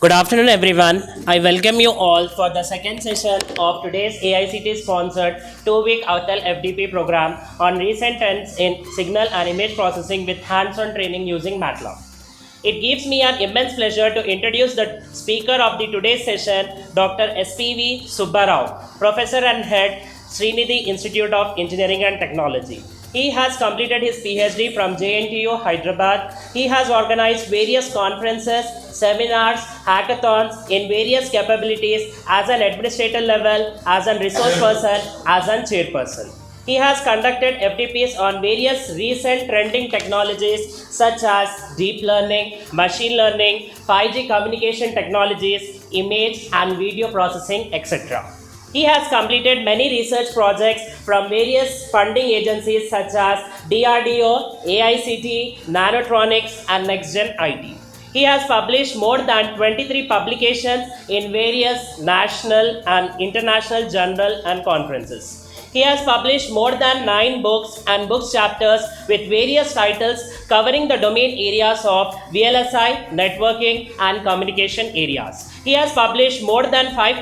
Good afternoon, everyone. I welcome you all for the second session of today's AICT sponsored 2-week ATAL FDP program on recent trends in signal and image processing with hands-on training using MATLAB. It gives me an immense pleasure to introduce the speaker of the today's session, Dr. SPV Subbarao, Professor and Head, Srinidhi Institute of Engineering and Technology. He has completed his PhD from JNTU, Hyderabad. He has organized various conferences, seminars, hackathons in various capabilities as an administrator level, as a resource person, as a chairperson. He has conducted FDPs on various recent trending technologies such as deep learning, machine learning, 5G communication technologies, image and video processing, etc. He has completed many research projects from various funding agencies such as DRDO, AICT, Nanotronics, and NextGen IT. He has published more than 23 publications in various national and international journals and conferences. He has published more than 9 books and book chapters with various titles covering the domain areas of VLSI, networking, and communication areas. He has published more than 5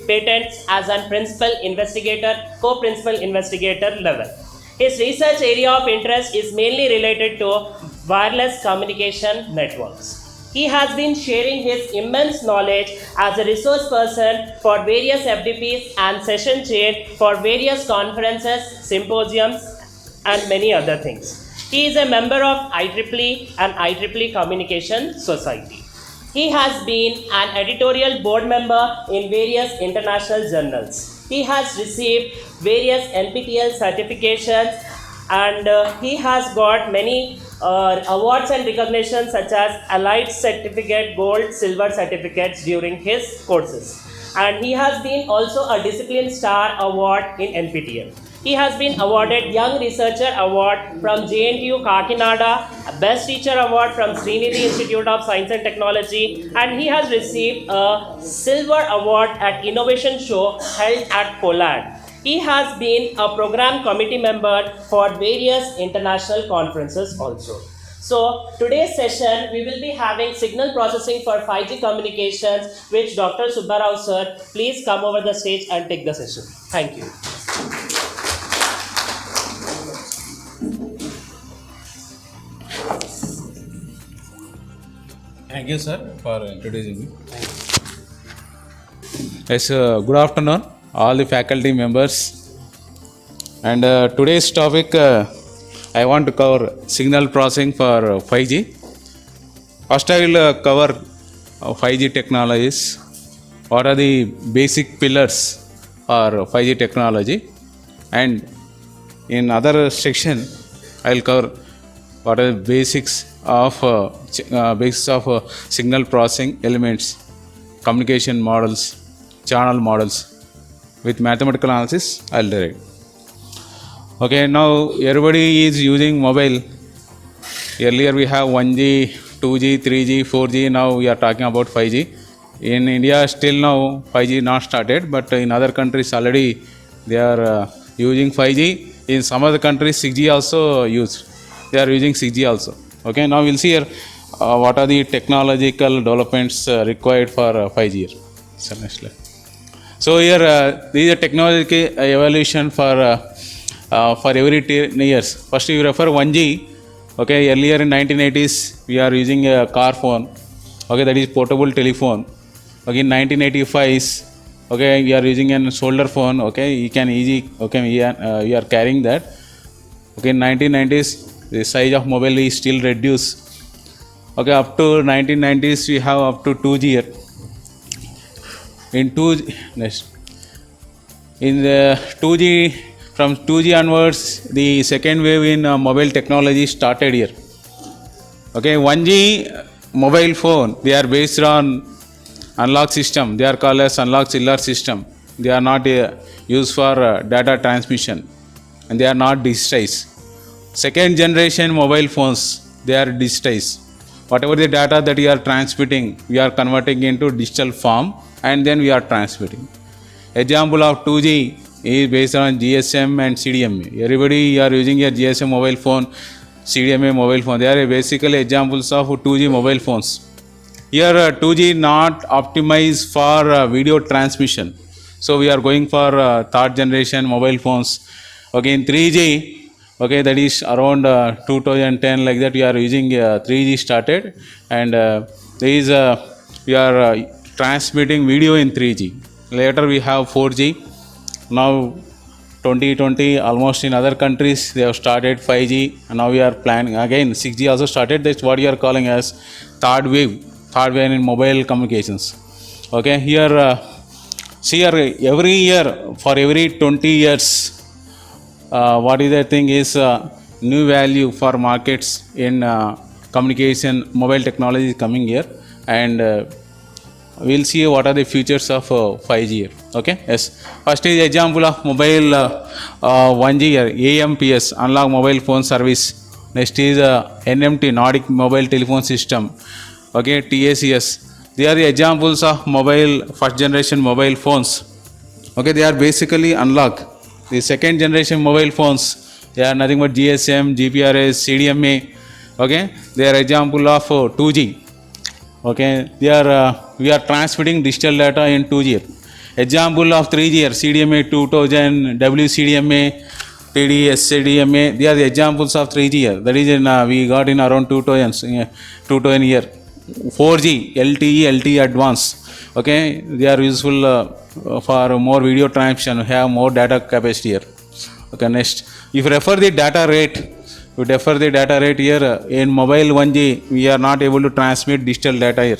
patents as a principal investigator, co-principal investigator level. His research area of interest is mainly related to wireless communication networks. He has been sharing his immense knowledge as a resource person for various FDPs and session chair for various conferences, symposiums, and many other things. He is a member of IEEE and IEEE Communication Society. He has been an editorial board member in various international journals. He has received various NPTEL certifications and he has got many awards and recognitions such as Allied Certificate, Gold, Silver certificates during his courses. And he has been also a Discipline Star Award in NPTEL. He has been awarded Young Researcher Award from JNTU Kakinada, Best Teacher Award from Srinidhi Institute of Science and Technology, and he has received a Silver Award at Innovation Show held at Poland. He has been a program committee member for various international conferences also. So today's session we will be having signal processing for 5G communications, which Dr. Subbarao sir, please come over the stage and take the session. Thank you. Thank you, sir, for introducing me. Yes, good afternoon, all the faculty members. And today's topic, I want to cover signal processing for 5G. First, I will cover 5G technologies. What are the basic pillars for 5G technology? And in other section, I will cover what are the basics of signal processing elements, communication models, channel models. With mathematical analysis, I will derive. Okay, now everybody is using mobile. Earlier we have 1G, 2G, 3G, 4G. Now we are talking about 5G. In India, still now 5G not started, but in other countries already they are using 5G. In some other countries 6G also used. They are using 6G also. Okay, now we'll see here what are the technological developments required for 5G. So next slide. So here this is a technological evolution for every 10 years. First you refer 1G. Okay, earlier in 1980s we are using a car phone. Okay, that is portable telephone. Okay, in 1985s, okay, we are using a shoulder phone. Okay, you can easy. Okay, we are carrying that. Okay, in 1990s the size of mobile is still reduced. Okay, up to 1990s we have up to 2G here. In 2G, next. In the 2G, from 2G onwards, the second wave in mobile technology started here. Okay, 1G mobile phone, they are based on analog system. They are called as analog cellular system. They are not used for data transmission, and they are not digitized. Second generation mobile phones, they are digitized. Whatever the data that you are transmitting, we are converting into digital form, and then we are transmitting. Example of 2G is based on GSM and CDMA. Everybody are using a GSM mobile phone, CDMA mobile phone. They are basically examples of 2G mobile phones. Here 2G not optimized for video transmission. So we are going for third generation mobile phones. Okay, in 3G, okay, that is around 2010 like that we are using 3G started, and there is we are transmitting video in 3G. Later we have 4G. Now 2020 almost in other countries they have started 5G, and now we are planning again 6G also started. That's what you are calling as third wave in mobile communications. Okay, here see here every year for every 20 years what is the thing is new value for markets in communication mobile technology is coming here, and we'll see what are the features of 5G here. Okay, yes, first is example of mobile 1G here, AMPS analog mobile phone service. Next is NMT Nordic mobile telephone system. Okay, TACS. They are the examples of mobile first generation mobile phones. Okay, they are basically analog. The second generation mobile phones, they are nothing but GSM, GPRS, CDMA. Okay, they are example of 2G. Okay, they are we are transmitting digital data in 2G. Example of 3G, CDMA 2000, WCDMA, TD, SCDMA. They are the examples of 3G. That is in we got in around 2000 year. 4G, LTE, LTE advanced. Okay, they are useful for more video transmission, have more data capacity here. Okay, next, if you refer the data rate, here in mobile 1G we are not able to transmit digital data here.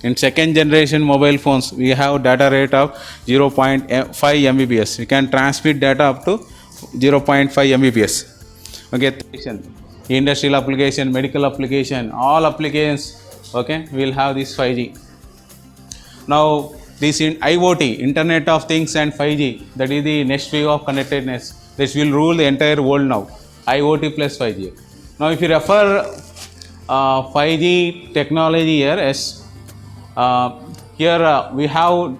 In second generation mobile phones we have data rate of 0.5 Mbps. We can transmit data up to 0.5 Mbps. Okay, industrial application, medical application, all applications. Okay, we will have this 5G. Now this in IoT, Internet of Things, and 5G, that is the next wave of connectedness. This will rule the entire world now. IoT plus 5G. Now if you refer 5G technology here, yes, here we have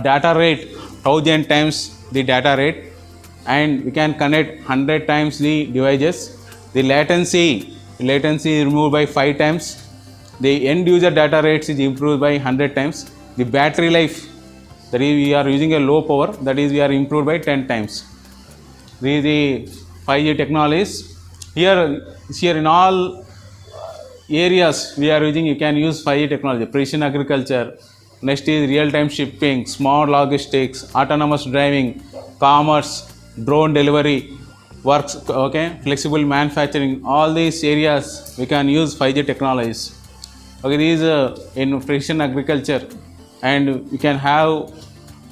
data rate 1000 times the data rate, and we can connect 100 times the devices. The latency is removed by 5 times. The end user data rates is improved by 100 times. The battery life, that is we are using a low power, that is we are improved by 10 times. These the 5G technologies. Here in all areas we are using, you can use 5G technology. Precision agriculture, next is real-time shipping, smart logistics, autonomous driving, commerce, drone delivery, works, okay, flexible manufacturing. All these areas we can use 5G technologies. Okay, these in precision agriculture, and you can have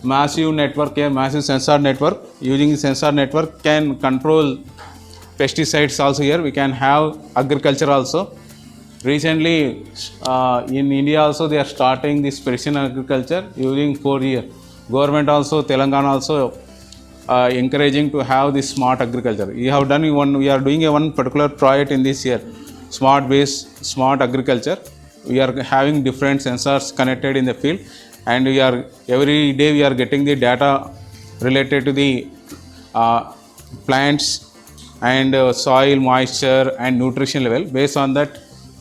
massive network here, massive sensor network. Using sensor network can control pesticides also here. We can have agriculture also. Recently in India also they are starting this precision agriculture using 4G. Government also, Telangana also encouraging to have this smart agriculture. We are doing one particular project in this year, smart agriculture. We are having different sensors connected in the field, and every day we are getting the data related to the plants and soil moisture and nutrition level. Based on that,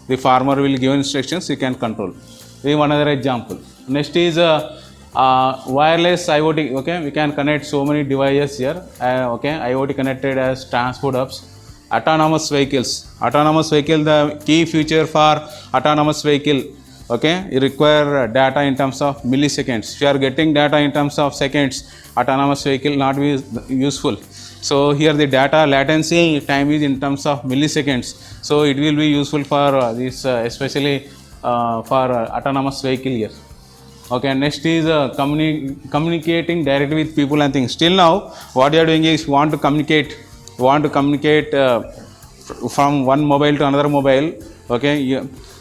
the farmer will give instructions, you can control. This is one other example. Next is wireless IoT. Okay, we can connect so many devices here. Okay, IoT connected as transport hubs. Autonomous vehicles, the key feature for autonomous vehicle, okay, you require data in terms of milliseconds. If you are getting data in terms of seconds, autonomous vehicle not be useful. So here the data latency time is in terms of milliseconds, so it will be useful for this especially for autonomous vehicle here. Okay, next is communicating directly with people and things. Till now what you are doing is you want to communicate from one mobile to another mobile. Okay,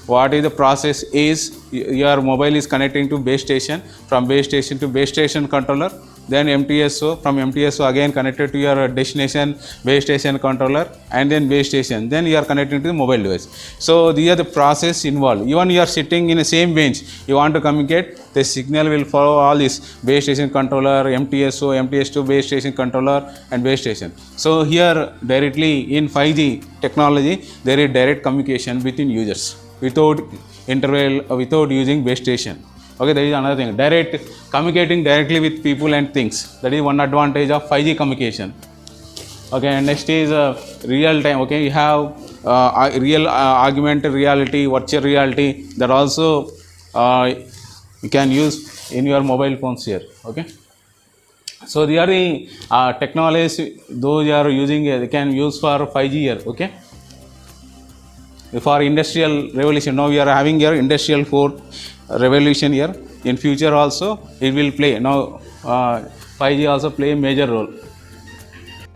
what is the process is your mobile is connecting to base station, from base station to base station controller, then MTSO, from MTSO again connected to your destination base station controller, and then base station, then you are connecting to the mobile device. So these are the process involved. Even you are sitting in the same bench, you want to communicate, the signal will follow all this base station controller, MTSO, MTS2 base station controller, and base station. So here directly in 5G technology there is direct communication between users without interval without using base station. Okay, that is another thing. Direct communicating directly with people and things. That is one advantage of 5G communication. Okay, and next is real time. Okay, you have real augmented reality, virtual reality, that also you can use in your mobile phones here. Okay, so they are the technologies those you are using, they can use for 5G here. Okay, for industrial revolution. Now we are having here industrial 4 revolution here. In future also it will play. Now 5G also play a major role.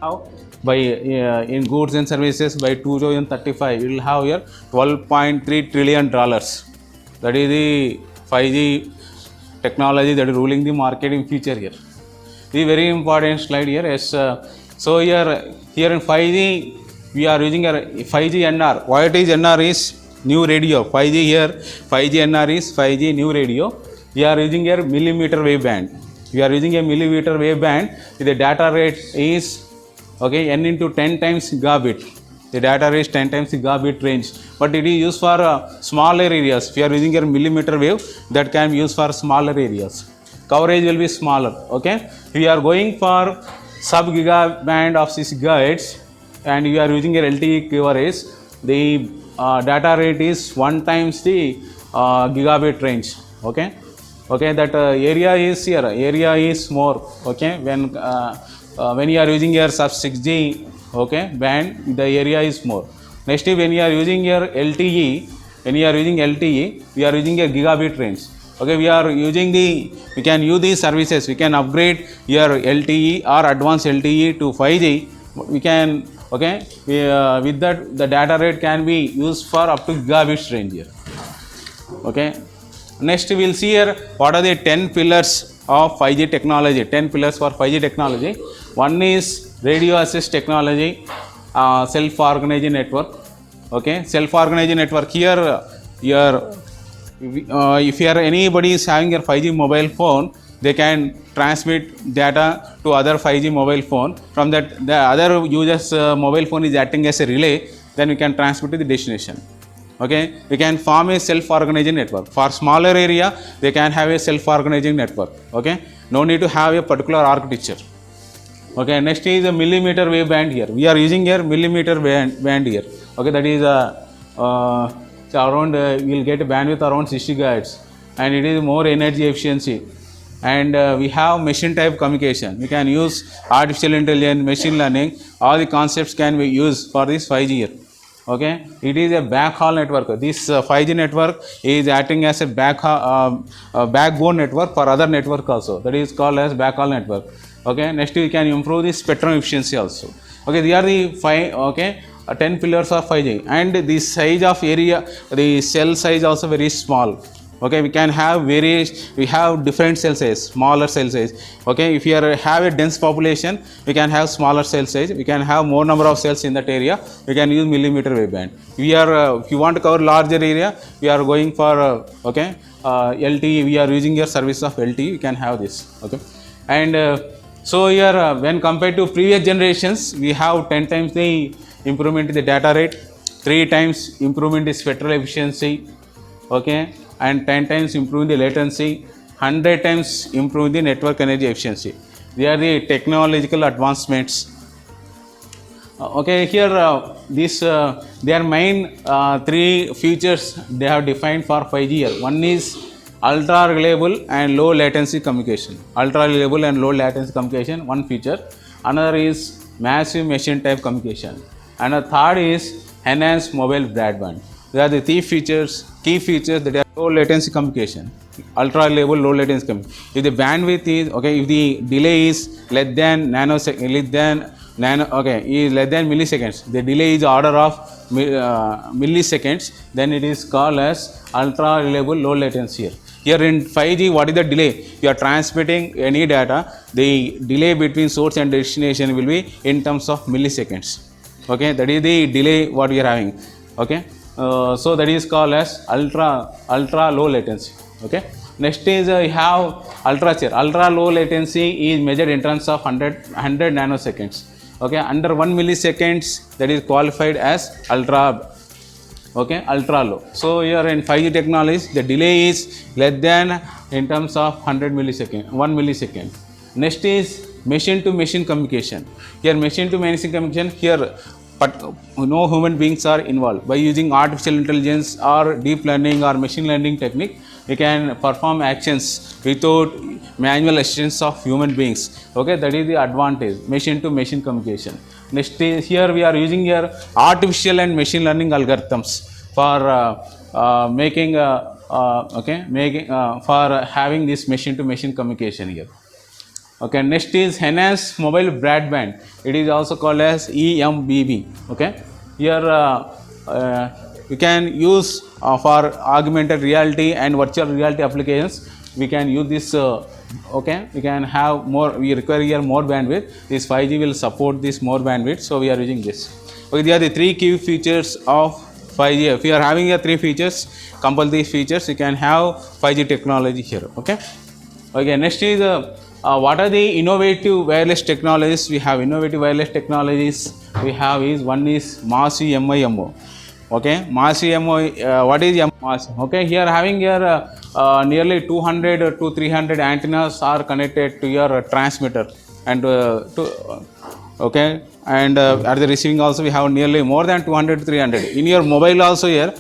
Now by in goods and services by 2035 it will have here $12.3 trillion. That is the 5G technology that is ruling the market in future here. The very important slide here is so here in 5G we are using a 5G NR. What is NR is new radio. 5G here 5G NR is 5G new radio. We are using here millimeter wave band. We are using a millimeter wave band. The data rate is okay n into 10 times gigabit. The data rate is 10 times gigabit range, but it is used for smaller areas. We are using a millimeter wave that can be used for smaller areas. Coverage will be smaller. Okay, we are going for sub gigaband of 6 gigahertz, and we are using a LTE coverage. The data rate is 1 times the gigabit range. Okay, okay, that area is here. Area is more. Okay, when you are using your sub 6G okay band, the area is more. Next, when you are using your LTE, we are using a gigabit range. Okay, we can use these services. We can upgrade your LTE or advanced LTE to 5G. We can with that the data rate can be used for up to gigabits range here. Okay, next we will see here what are the 10 pillars of 5G technology. 10 pillars for 5G technology. One is radio access technology, self-organizing network. Okay, self-organizing network. Here if anybody is having your 5G mobile phone, they can transmit data to other 5G mobile phone. From that, the other user's mobile phone is acting as a relay. Then we can transmit to the destination. Okay, we can form a self-organizing network. For smaller area, they can have a self-organizing network. Okay, no need to have a particular architecture. Okay, next is a millimeter wave band here. We are using here millimeter band here. Okay, that is around you will get a bandwidth around 60 gigahertz, and it is more energy efficiency. And we have machine type communication. We can use artificial intelligence, machine learning. All the concepts can be used for this 5G here. Okay, it is a backhaul network. This 5G network is acting as a backbone network for other network also. That is called as backhaul network. Okay, next we can improve the spectrum efficiency also. Okay, these are the 10 pillars of 5G, and the size of area, the cell size also very small. Okay, we have different cell size, smaller cell size. Okay, if you have a dense population, we can have smaller cell size. We can have more number of cells in that area. We can use millimeter wave band. If you want to cover larger area, we are going for LTE. We are using your service of LTE. We can have this. Okay, and so here when compared to previous generations, we have 10 times the improvement in the data rate, 3 times improvement in spectral efficiency. Okay, and 10 times improving the latency, 100 times improving the network energy efficiency. They are the technological advancements. Okay, here their main 3 features they have defined for 5G here. One is ultra reliable and low latency communication. Ultra reliable and low latency communication, one feature. Another is massive machine type communication. And the third is enhanced mobile broadband. They are the key features that are low latency communication, ultra reliable, low latency communication. If the bandwidth is if the delay is less than milliseconds, the delay is order of milliseconds, then it is called as ultra reliable, low latency here. Here in 5G, what is the delay? You are transmitting any data, the delay between source and destination will be in terms of milliseconds. Okay, that is the delay what we are having. Okay, so that is called as ultra low latency. Okay, next is you have ultra chair. Ultra low latency is measured in terms of 100 nanoseconds. Okay, under 1 milliseconds, that is qualified as ultra okay, ultra low. So here in 5G technologies, the delay is less than in terms of 100 millisecond, 1 millisecond. Next is machine to machine communication. Here machine to machine communication, here but no human beings are involved. By using artificial intelligence or deep learning or machine learning technique, we can perform actions without manual assistance of human beings. Okay, that is the advantage, machine to machine communication. Next is here we are using here artificial and machine learning algorithms for for having this machine to machine communication here. Okay, next is enhanced mobile broadband. It is also called as EMBB. Okay, here we can use for augmented reality and virtual reality applications. We can use this. Okay, we can have more. We require here more bandwidth. This 5G will support this more bandwidth. So we are using this. Okay, these are the 3 key features of 5G. If you are having here 3 features, compile these features. You can have 5G technology here. Okay. Okay, next is what are the innovative wireless technologies? We have innovative wireless technologies. We have is one is massive MIMO. Okay, massive MIMO. What is massive? Okay, here having here nearly 200 to 300 antennas are connected to your transmitter and okay, and at the receiving also we have nearly more than 200 to 300. In your mobile also here,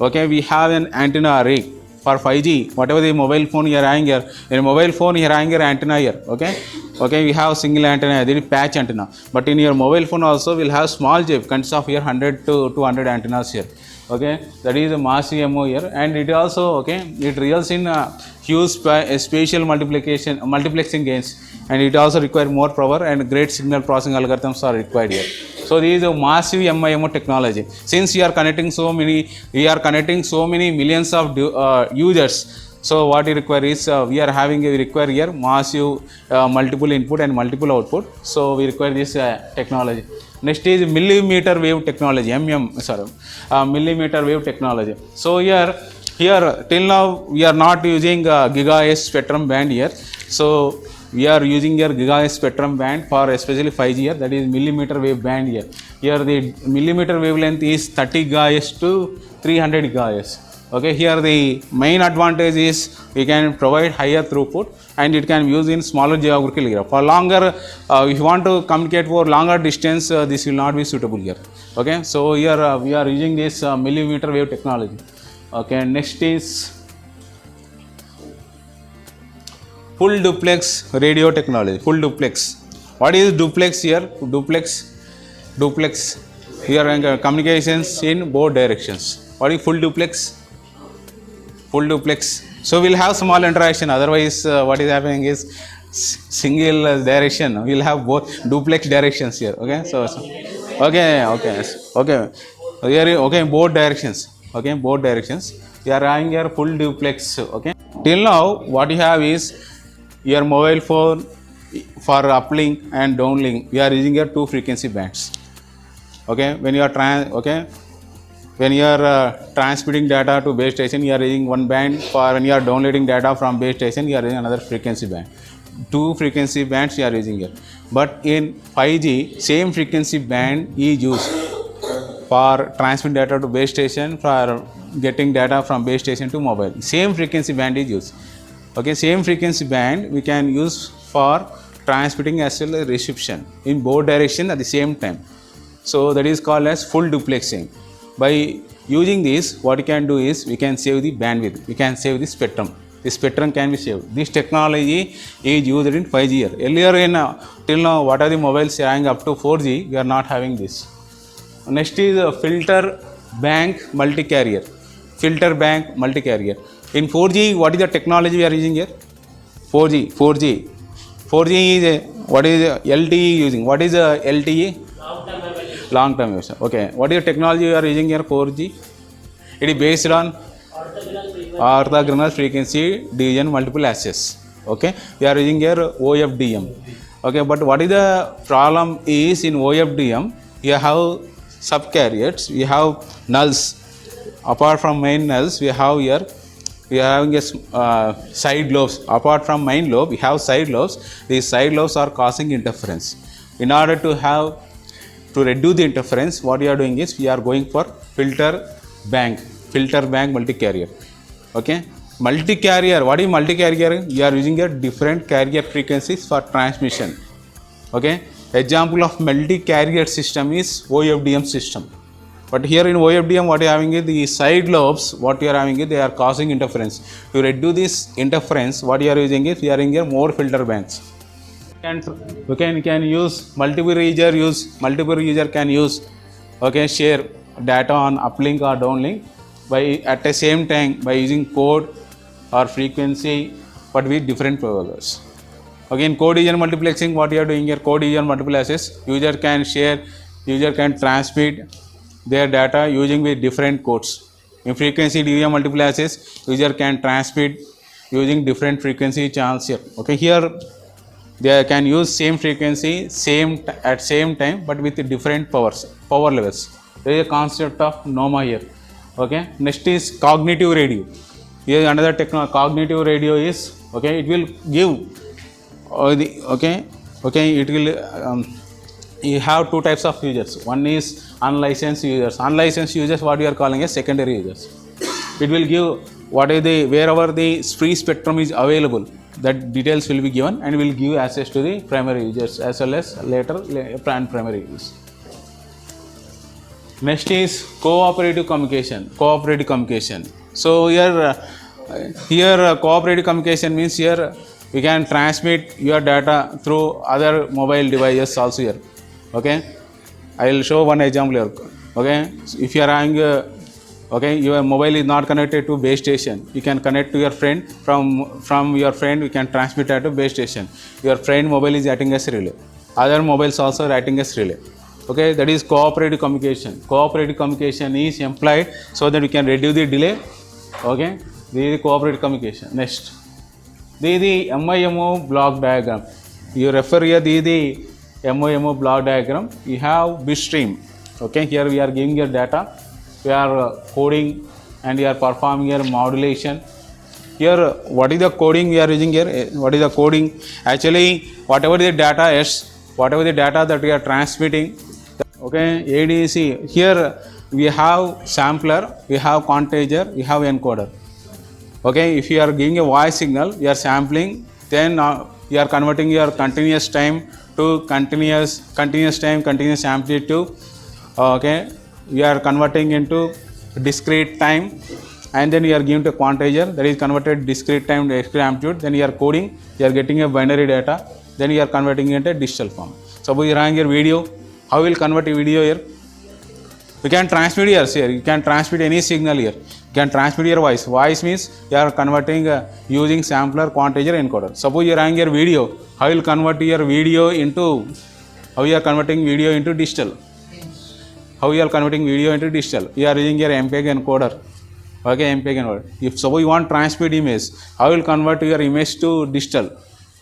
okay, we have an antenna array. For 5G, whatever the mobile phone you are having here, in a mobile phone you are having your antenna here, okay, okay, we have single antenna, there is patch antenna, but in your mobile phone also will have small chip, consists of here 100 to 200 antennas here, okay, that is a massive MO here, and it also, okay, it results in huge spatial multiplexing gains, and it also requires more power and great signal processing algorithms are required here. So this is a massive MIMO technology. Since we are connecting so many millions of users, so what we require is we require here massive multiple input and multiple output. So we require this technology. Next is millimeter wave technology, millimeter wave technology. So here till now we are not using gigahertz spectrum band here. So we are using here gigahertz spectrum band for especially 5G here, that is millimeter wave band here. Here the millimeter wavelength is 30 gigahertz to 300 gigahertz. Okay, here the main advantage is we can provide higher throughput and it can be used in smaller geographical area. For longer, if you want to communicate for longer distance, this will not be suitable here. Okay, so here we are using this millimeter wave technology. Okay, next is full duplex radio technology. Full duplex. What is duplex here? Duplex. Here communications in both directions. What is full duplex? Full duplex. So we'll have small interaction. Otherwise, what is happening is single direction. We'll have both duplex directions here. Okay. So okay. Here okay, both directions. Okay, both directions. We are having here full duplex. Okay. Till now, what you have is your mobile phone for uplink and downlink. We are using here 2 frequency bands. Okay, when you are transmitting data to base station, you are using one band. For when you are downloading data from base station, you are using another frequency band. 2 frequency bands you are using here. But in 5G, same frequency band is used for transmitting data to base station, for getting data from base station to mobile. Same frequency band is used. Okay, same frequency band we can use for transmitting as well as reception in both directions at the same time. So that is called as full duplexing. By using this, what we can do is we can save the bandwidth, we can save the spectrum. The spectrum can be saved. This technology is used in 5G here. Earlier till now, what are the mobiles having up to 4G? We are not having this. Next is filter bank multi-carrier. Filter bank multi-carrier. In 4G, what is the technology we are using here? 4G is what is LTE using? What is LTE? Long term use. Okay. What is the technology we are using here? 4G. It is based on orthogonal frequency division multiple access. Okay. We are using here OFDM. Okay. But what is the problem is in OFDM? You have subcarriers. We have nulls. Apart from main nulls, we have here. We are having a side lobes. Apart from main lobe, we have side lobes. These side lobes are causing interference. In order to reduce the interference, what we are doing is we are going for filter bank, filter bank multi-carrier. Okay, multi-carrier, what is multi-carrier? You are using a different carrier frequencies for transmission. Okay, example of multi-carrier system is OFDM system. But here in OFDM, what you are having is the side lobes, what you are having is they are causing interference. To reduce this interference, what you are using is you are using more filter banks. You can use multiple user can use, okay, share data on uplink or downlink by at the same time by using code or frequency, but with different providers. Again, code division multiplexing, what you are doing here, code division multiplexes, user can share, user can transmit their data using with different codes. In frequency division multiplexes, user can transmit using different frequency channels here. Okay, here they can use same frequency, at same time, but with different power levels. There is a concept of NOMA here. Okay, next is cognitive radio. Here another technology, cognitive radio is, okay, it will give it will you have two types of users. One is unlicensed users. Unlicensed users, what you are calling as secondary users. It will give wherever the free spectrum is available, that details will be given and will give access to the primary users as well as later primary users. Next is cooperative communication. So here cooperative communication means here we can transmit your data through other mobile devices also here. Okay, I will show one example here. Okay, if you are having your mobile is not connected to base station, you can connect to your friend. From your friend you can transmit that to base station. Your friend mobile is acting as relay, other mobiles also are acting as relay. Okay, that is cooperative communication. Cooperative communication is employed so that we can reduce the delay. Okay, this is cooperative communication. Next, this is the MIMO block diagram. You refer here, this is the MIMO block diagram. You have bit stream. Okay, here we are giving your data, we are coding and we are performing your modulation. Here, what is the coding we are using here? What is the coding? Actually, whatever the data is, whatever the data that we are transmitting, okay, ADC, here we have sampler, we have quantizer, we have encoder. Okay, if you are giving a voice signal, you are sampling, then you are converting your continuous time to continuous time, continuous amplitude. Okay, you are converting into discrete time, and then you are giving to quantizer, that is converted discrete time to discrete amplitude. Then you are coding, you are getting a binary data, then you are converting it into digital form. Suppose you are having your video, how will convert a video here? You can transmit here, you can transmit any signal here. You can transmit your voice. Voice means you are converting using sampler, quantizer, encoder. Suppose you are having your video, how will convert your video into, how you are converting video into digital? How you are converting video into digital? You are using your MPEG encoder. Okay, MPEG encoder. If suppose you want transmit image, how will convert your image to digital?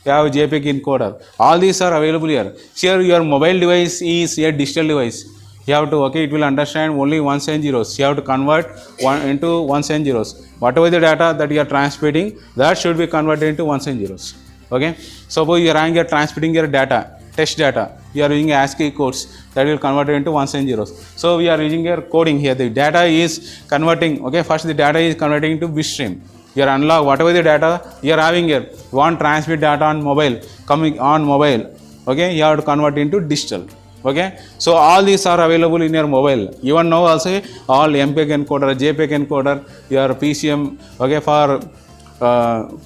You have JPEG encoder. All these are available here. Here your mobile device is a digital device. You have to, okay, it will understand only ones and zeros. You have to convert into ones and zeros. Whatever the data that you are transmitting, that should be converted into ones and zeros. Okay. Suppose you are transmitting your data, text data. You are using ASCII codes that will convert it into ones and zeros. So we are using your coding here. The data is converting. Okay. First the data is converting into bit stream. You are unlock whatever the data you are having here. You want transmit data on mobile, coming on mobile. Okay. You have to convert into digital. Okay, so all these are available in your mobile. Even now also all MPEG encoder, JPEG encoder, your PCM, okay, for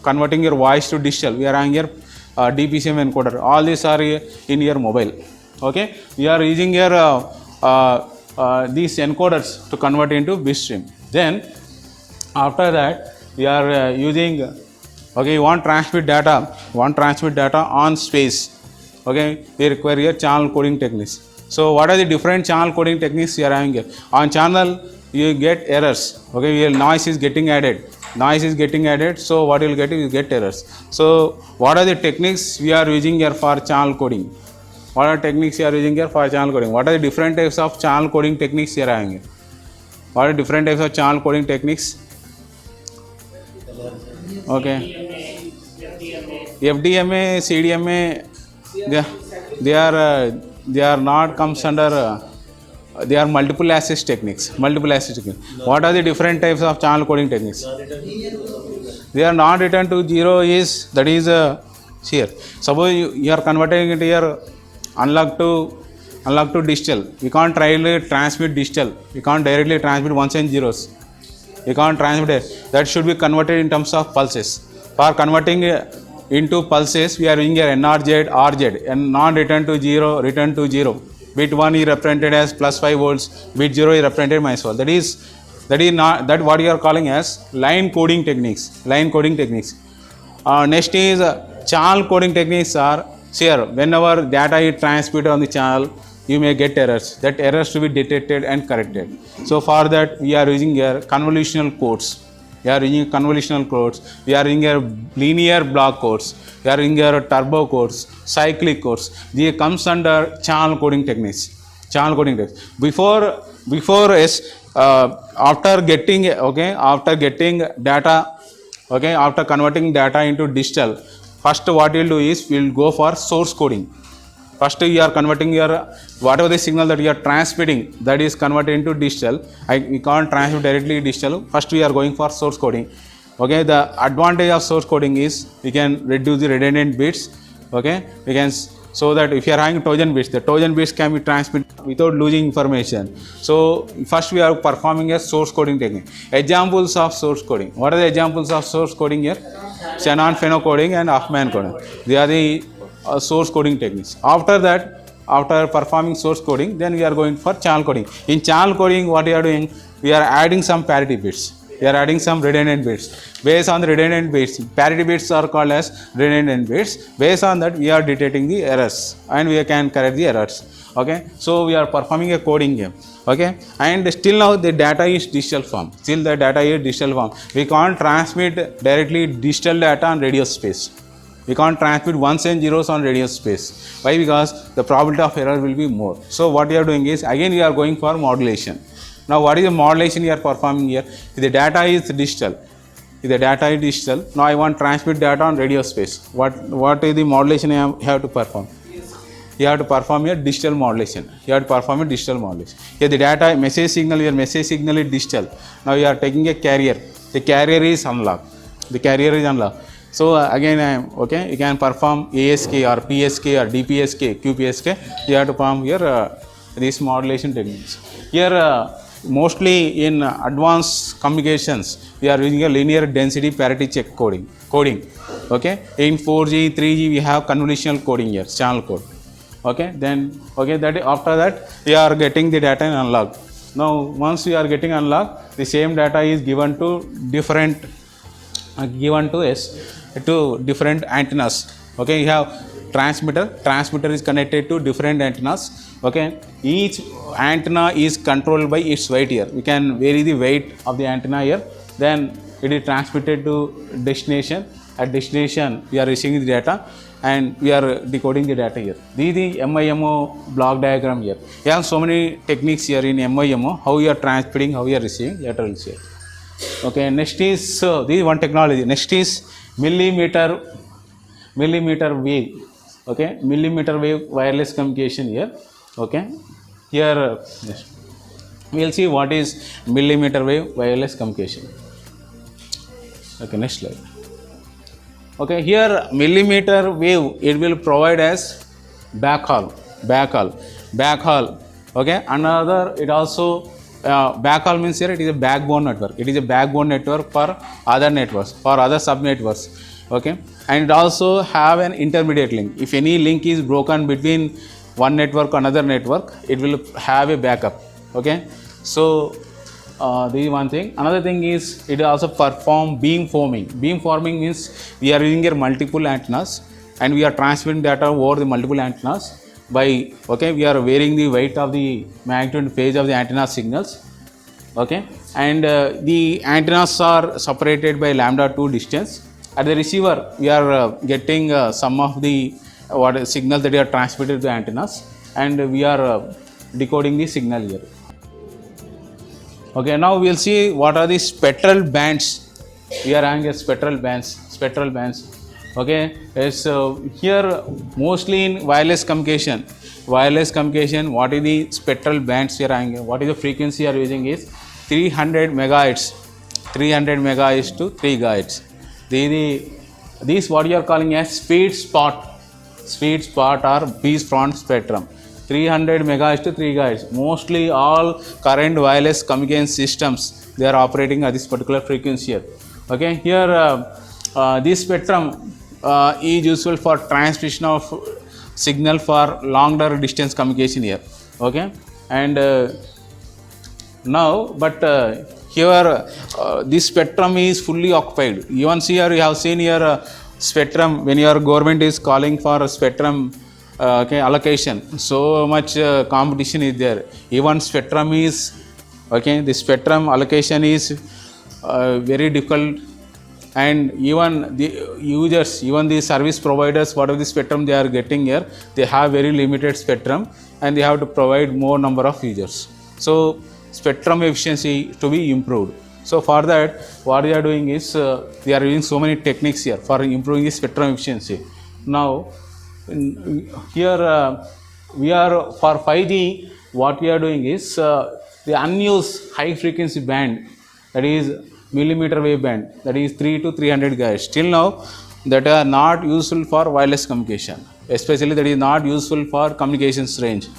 converting your voice to digital. We are having your DPCM encoder. All these are in your mobile. Okay, we are using your these encoders to convert into bit stream. Then after that we are using, okay, you want transmit data on space. Okay, they require your channel coding techniques. So what are the different channel coding techniques you are having here? On channel you get errors. Okay, your noise is getting added. So what you will get is you get errors. So what are the techniques we are using here for channel coding? What are techniques you are using here for channel coding? What are the different types of channel coding techniques you are having here? What are different types of channel coding techniques? Okay, FDMA, CDMA. They are not comes under They are multiple access techniques. Multiple access techniques. What are the different types of channel coding techniques? They are not return to zero is, that is here. Suppose you are converting it here analog to digital. You can't directly transmit digital. You can't directly transmit ones and zeros. You can't transmit it. That should be converted in terms of pulses. For converting into pulses, we are using here NRZ, RZ, and non-return to zero, return to zero. Bit 1 is represented as plus 5 volts, bit 0 is represented minus 1. That is not that what you are calling as line coding techniques. Line coding techniques. Next is channel coding techniques are here. Whenever data is transmitted on the channel, you may get errors. That errors to be detected and corrected. So for that, we are using here convolutional codes. We are using convolutional codes. We are using here linear block codes. We are using here turbo codes, cyclic codes. These comes under channel coding techniques. Channel coding techniques. Before after getting data, after converting data into digital, first what we'll do is we'll go for source coding. First you are converting your whatever the signal that you are transmitting, that is converted into digital. We can't transmit directly digital. First we are going for source coding. Okay, the advantage of source coding is we can reduce the redundant bits. Okay, we can, so that if you are having Trojan bits, the Trojan bits can be transmitted without losing information. So first we are performing a source coding technique. Examples of source coding. What are the examples of source coding here? Shannon Feno coding and Huffman coding. They are the source coding techniques. After that, after performing source coding, then we are going for channel coding. In channel coding, what we are doing? We are adding some parity bits. We are adding some redundant bits. Based on the redundant bits, parity bits are called as redundant bits. Based on that, we are detecting the errors and we can correct the errors. Okay, so we are performing a coding here. Okay, and still now the data is digital form. Still the data is digital form. We can't transmit directly digital data on radio space. We can't transmit ones and zeros on radio space. Why? Because the probability of error will be more. So what we are doing is, again we are going for modulation. Now what is the modulation we are performing here? If the data is digital, now I want to transmit data on radio space. What is the modulation I have to perform? You have to perform a digital modulation. Here the data message signal, your message signal is digital. Now you are taking a carrier. The carrier is analog. So again, you can perform ASK or PSK or DPSK, QPSK. You have to perform here these modulation techniques. Here mostly in advanced communications, we are using a linear density parity check coding. Okay, in 4G, 3G, we have convolutional coding here, channel code. Okay, then after that we are getting the data in analog. Now once we are getting analog, the same data is given to different antennas. Okay, you have transmitter is connected to different antennas. Okay, each antenna is controlled by its weight here. We can vary the weight of the antenna here, then it is transmitted to destination. At destination we are receiving the data and we are decoding the data here. This is the MIMO block diagram here. We have so many techniques here in MIMO, how you are transmitting, how you are receiving, later we'll see. Okay, next is, this is one technology. Next is millimeter wave. Okay, millimeter wave wireless communication here. Okay, here we will see what is millimeter wave wireless communication. Okay, next slide. Okay, here millimeter wave, it will provide as backhaul. Okay, another, it also backhaul means here it is a backbone network. It is a backbone network for other networks, for other subnetworks. Okay, and it also have an intermediate link. If any link is broken between one network another network, it will have a backup. Okay, so this is one thing. Another thing is it also perform beam forming. Beam forming means we are using here multiple antennas and we are transmitting data over the multiple antennas by, okay, we are varying the weight of the magnitude and phase of the antenna signals. Okay, and the antennas are separated by λ2 distance. At the receiver, we are getting some of the signals that are transmitted to the antennas, and we are decoding the signal here. Okay, now we will see what are the spectral bands. We are having a spectral bands. Okay, yes, here mostly in wireless communication. Wireless communication, what is the spectral bands we are having? What is the frequency you are using is 300 megahertz. 300 megahertz to 3 gigahertz. These what you are calling as sweet spot or beachfront spectrum. 300 megahertz to 3 gigahertz. Mostly all current wireless communication systems, they are operating at this particular frequency here. Okay, here this spectrum is useful for transmission of signal for longer distance communication here. Okay, and now here this spectrum is fully occupied. Even here you have seen here spectrum, when your government is calling for a spectrum allocation, so much competition is there. Even spectrum is the spectrum allocation is very difficult, and even the users, even the service providers, whatever the spectrum they are getting here, they have very limited spectrum and they have to provide more number of users. So spectrum efficiency to be improved. So for that, what they are doing is they are using so many techniques here for improving the spectrum efficiency. Now here we are for 5G, what we are doing is the unused high frequency band, that is millimeter wave band, that is 3 to 300 gigahertz, still now that are not useful for wireless communication, especially that is not useful for communications range.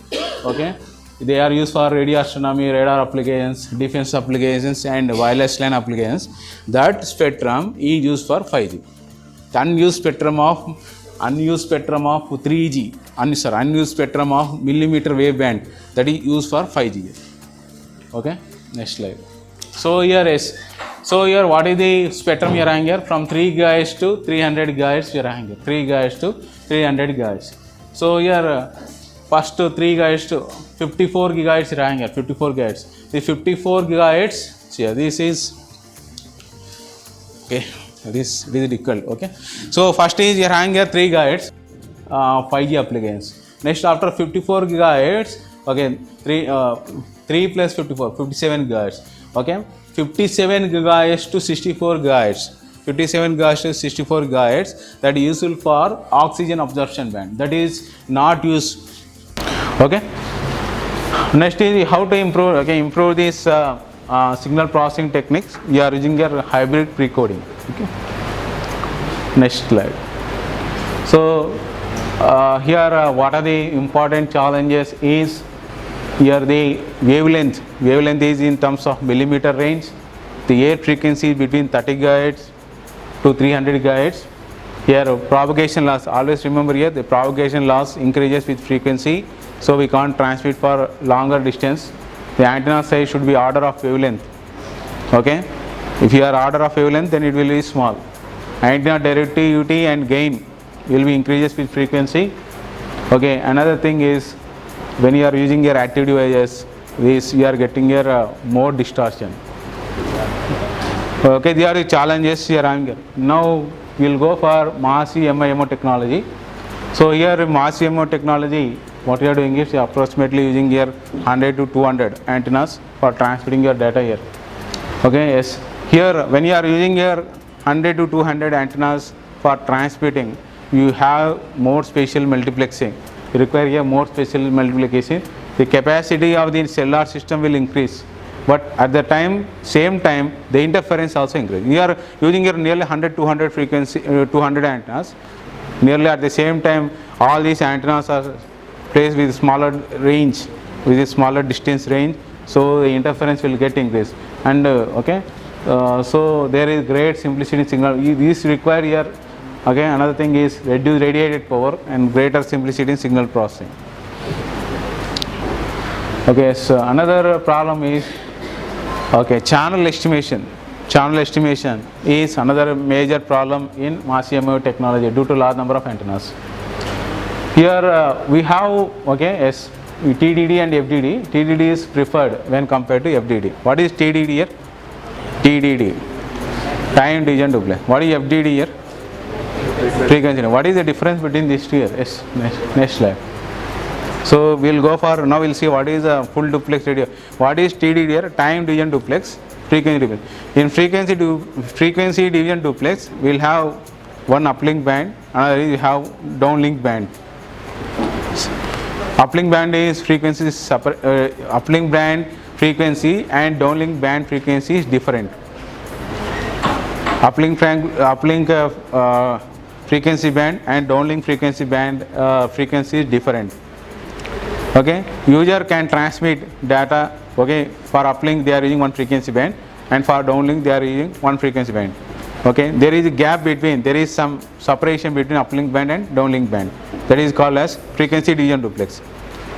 Okay, they are used for radio astronomy, radar applications, defense applications and wireless LAN applications. That spectrum is used for 5G. The unused spectrum of 3G, unused spectrum of millimeter wave band, that is used for 5G. Okay, next slide. So here is, so here what is the spectrum you are having here? From 3 gigahertz to 300 gigahertz you are having here. 3 gigahertz to 300 gigahertz. So here first 3 gigahertz to 54 gigahertz you are having here. 54 gigahertz. The 54 gigahertz here, this is okay. This is difficult. Okay. So first is you are having here 3 gigahertz 5G applications. Next after 54 gigahertz, okay, 3 plus 54, 57 gigahertz. Okay, 57 gigahertz to 64 gigahertz. 57 gigahertz to 64 gigahertz, that is useful for oxygen absorption band, that is not used. Okay. Next is how to improve. Okay, improve this signal processing techniques. You are using your hybrid precoding. Okay. Next slide. So here what are the important challenges is here the wavelength. Wavelength is in terms of millimeter range. The air frequency is between 30 gigahertz to 300 gigahertz. Here propagation loss, always remember here the propagation loss increases with frequency, so we can't transmit for longer distance. The antenna size should be order of wavelength. Okay, if you are order of wavelength, then it will be small. Antenna directivity and gain will be increases with frequency. Okay, another thing is when you are using your active devices, this you are getting your more distortion. Okay, these are the challenges you are having here. Now we will go for MASI MIMO technology. So here MASI MIMO technology, what you are doing is you are approximately using here 100 to 200 antennas for transmitting your data here. Okay, yes. Here when you are using your 100 to 200 antennas for transmitting, you have more spatial multiplexing. You require here more spatial multiplication. The capacity of the cellular system will increase, but at the same time the interference also increases. You are using your nearly 100 200 frequency 200 antennas. Nearly at the same time all these antennas are placed with smaller range, with a smaller distance range, so the interference will get increased. And okay, so there is great simplicity in signal. These require here. Okay, another thing is reduce radiated power and greater simplicity in signal processing. Okay, so another problem is channel estimation. Channel estimation is another major problem in MASI MIMO technology due to large number of antennas. Here we have TDD and FDD. TDD is preferred when compared to FDD. What is TDD here? TDD, time division duplex. What is FDD here? Frequency. What is the difference between these two here? Yes, next slide. So we will go for, now we will see what is a full duplex radio. What is TDD here? Time division duplex, frequency duplex. In frequency division duplex, we will have one uplink band, another is you have downlink band. Uplink band is frequency uplink band frequency and downlink band frequency is different. Uplink frequency band and downlink frequency band frequency is different. Okay, user can transmit data. Okay, for uplink they are using one frequency band, and for downlink they are using one frequency band. Okay, there is a gap between, there is some separation between uplink band and downlink band. That is called as frequency division duplex.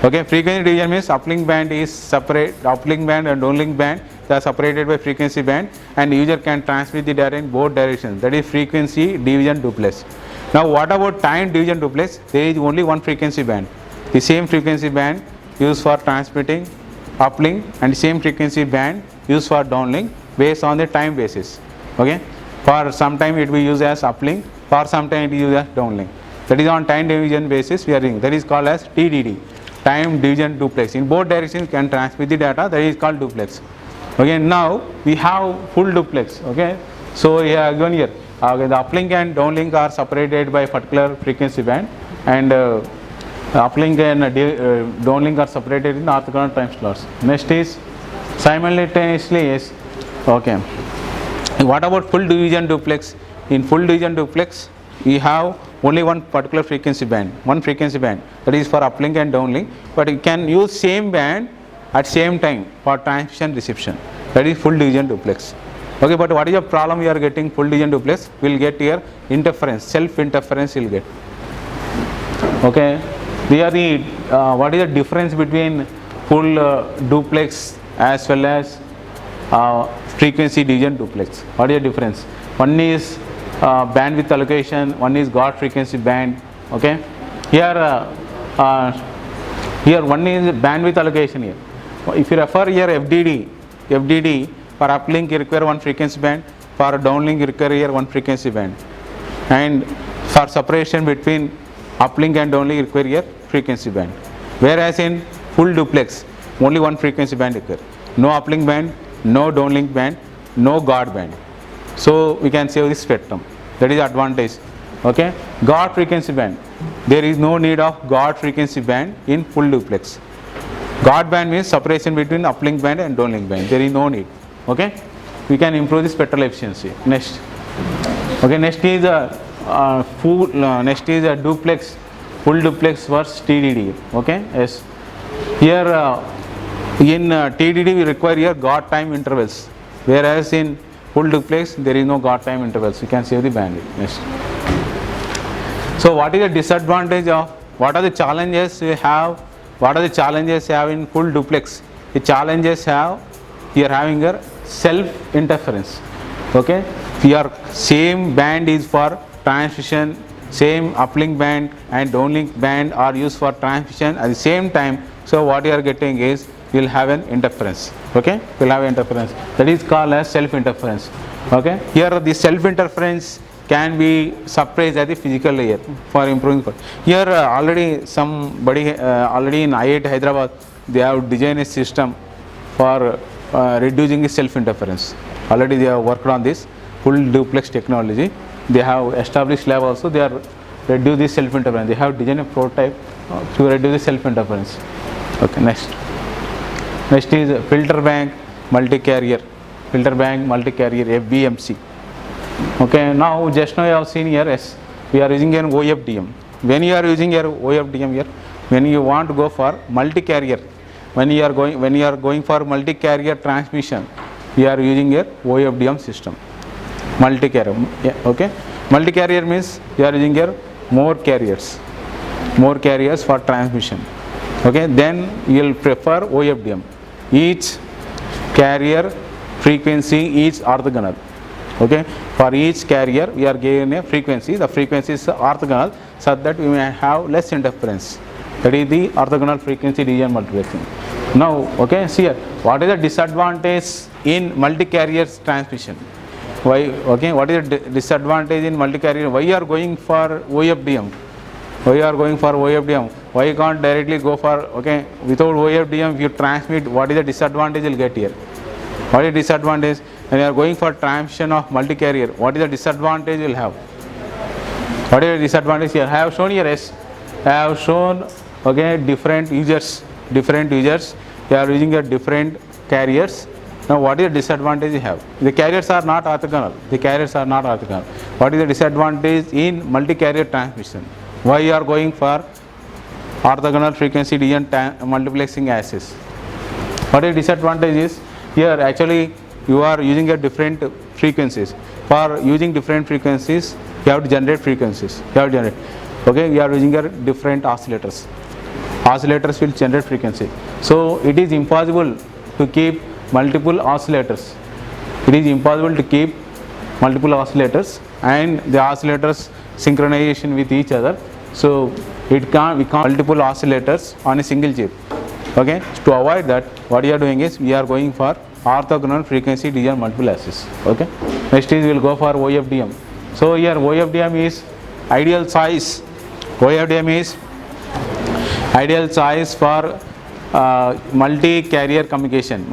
Okay, frequency division means uplink band is separate, uplink band and downlink band they are separated by frequency band, and user can transmit the data in both directions. That is frequency division duplex. Now what about time division duplex? There is only one frequency band. The same frequency band used for transmitting uplink and the same frequency band used for downlink based on the time basis. Okay, for some time it will be used as uplink, for some time it is used as downlink. That is on time division basis we are doing. That is called as TDD, time division duplex. In both directions can transmit the data. That is called duplex. Okay, now we have full duplex. Okay, so here again here the uplink and downlink are separated by particular frequency band, and uplink and downlink are separated in orthogonal time slots. Next is simultaneously is okay. What about full division duplex? In full division duplex, we have only one particular frequency band, that is for uplink and downlink, but you can use same band at same time for transmission reception. That is full division duplex. Okay, but what is the problem we are getting full division duplex? We will get here interference, self interference will get. Okay, here the what is the difference between full duplex as well as frequency division duplex? What is the difference? One is bandwidth allocation, one is God frequency band. Okay, here here one is bandwidth allocation. Here if you refer here FDD for uplink you require one frequency band, for downlink you require here one frequency band, and for separation between uplink and downlink you require here frequency band. Whereas in full duplex only one frequency band required, no uplink band, no downlink band, no God band. So we can save this spectrum. That is advantage. Okay, God frequency band, there is no need of God frequency band in full duplex. God band means separation between uplink band and downlink band. There is no need. Okay, we can improve the spectral efficiency. Next. Okay, next is a duplex, full duplex versus TDD. Okay, yes. Here in TDD we require here God time intervals, whereas in full duplex there is no God time intervals. You can save the bandwidth. Next. So what is the disadvantage of, what are the challenges we have? What are the challenges you have in full duplex? The challenges have, you are having a self interference. Okay, your same band is for transmission, same uplink band and downlink band are used for transmission at the same time. So what you are getting is you will have an interference. Okay, you will have interference. That is called as self interference. Okay, here the self interference can be suppressed at the physical layer for improving. Here already somebody already in IIT Hyderabad they have designed a system for reducing the self interference. Already they have worked on this full duplex technology. They have established lab also. They are reduce the self interference. They have designed a prototype to reduce the self interference. Okay, next. Next is filter bank multi-carrier, FBMC. Okay, now just now you have seen here, yes, we are using an OFDM. When you are using your OFDM here, when you want to go for multi-carrier, when you are going for multi-carrier transmission, we are using your OFDM system. Multi-carrier, yeah, okay. Multi-carrier means you are using your more carriers for transmission. Okay, then you will prefer OFDM. Each carrier frequency is orthogonal. Okay, for each carrier we are given a frequency. The frequency is orthogonal so that we may have less interference. That is the orthogonal frequency division multiplexing. Now, okay, see here, what is the disadvantage in multi-carrier transmission? Why? Okay, what is the disadvantage in multi-carrier? Why you are going for OFDM? Why you can't directly go for, okay, without OFDM if you transmit, what is the disadvantage you will get here? What is the disadvantage? When you are going for transmission of multi-carrier, what is the disadvantage you will have? What is the disadvantage here? I have shown here, yes. I have shown, okay, different users. They are using a different carriers. Now what is the disadvantage you have? The carriers are not orthogonal. What is the disadvantage in multi-carrier transmission? Why you are going for orthogonal frequency division multiplexing access? What is the disadvantage is, here actually you are using a different frequencies. For using different frequencies, you have to generate frequencies. Okay, you are using a different oscillators. Oscillators will generate frequency. So it is impossible to keep multiple oscillators. And the oscillators synchronization with each other. So we can't multiple oscillators on a single chip. Okay, to avoid that, what we are doing is we are going for orthogonal frequency division multiple access. Okay, next is we will go for OFDM. So here OFDM is ideal choice. For multi-carrier communication.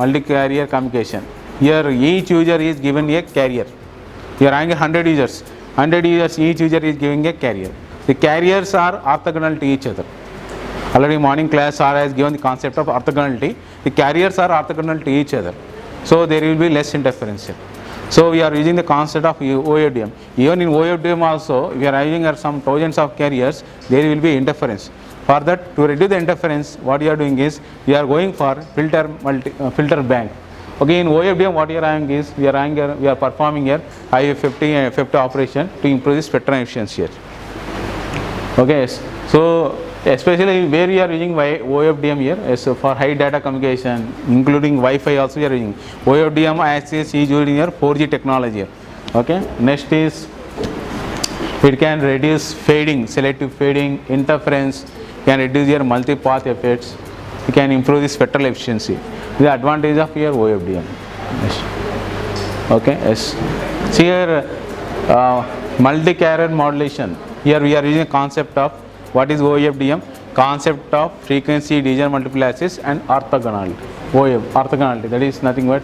Here each user is given a carrier. You are having 100 users. Each user is giving a carrier. The carriers are orthogonal to each other. Already morning class has given the concept of orthogonality. The carriers are orthogonal to each other. So there will be less interference here. So we are using the concept of OFDM. Even in OFDM also, we are using some thousands of carriers, there will be interference. For that, to reduce the interference, what we are doing is, we are going for filter bank. Okay, in OFDM what we are having is, we are performing here IFFT operation to improve the spectrum efficiency here. Okay, so especially where we are using OFDM here is for high data communication, including Wi-Fi also we are using. OFDM access is using here 4G technology here. Okay, next is it can reduce fading, selective fading, interference, can reduce your multi-path effects, it can improve the spectral efficiency. The advantage of your OFDM. Yes. Okay, yes. See here multi-carrier modulation. Here we are using a concept of what is OFDM? Concept of frequency division multiple access and orthogonality. Orthogonality, that is nothing but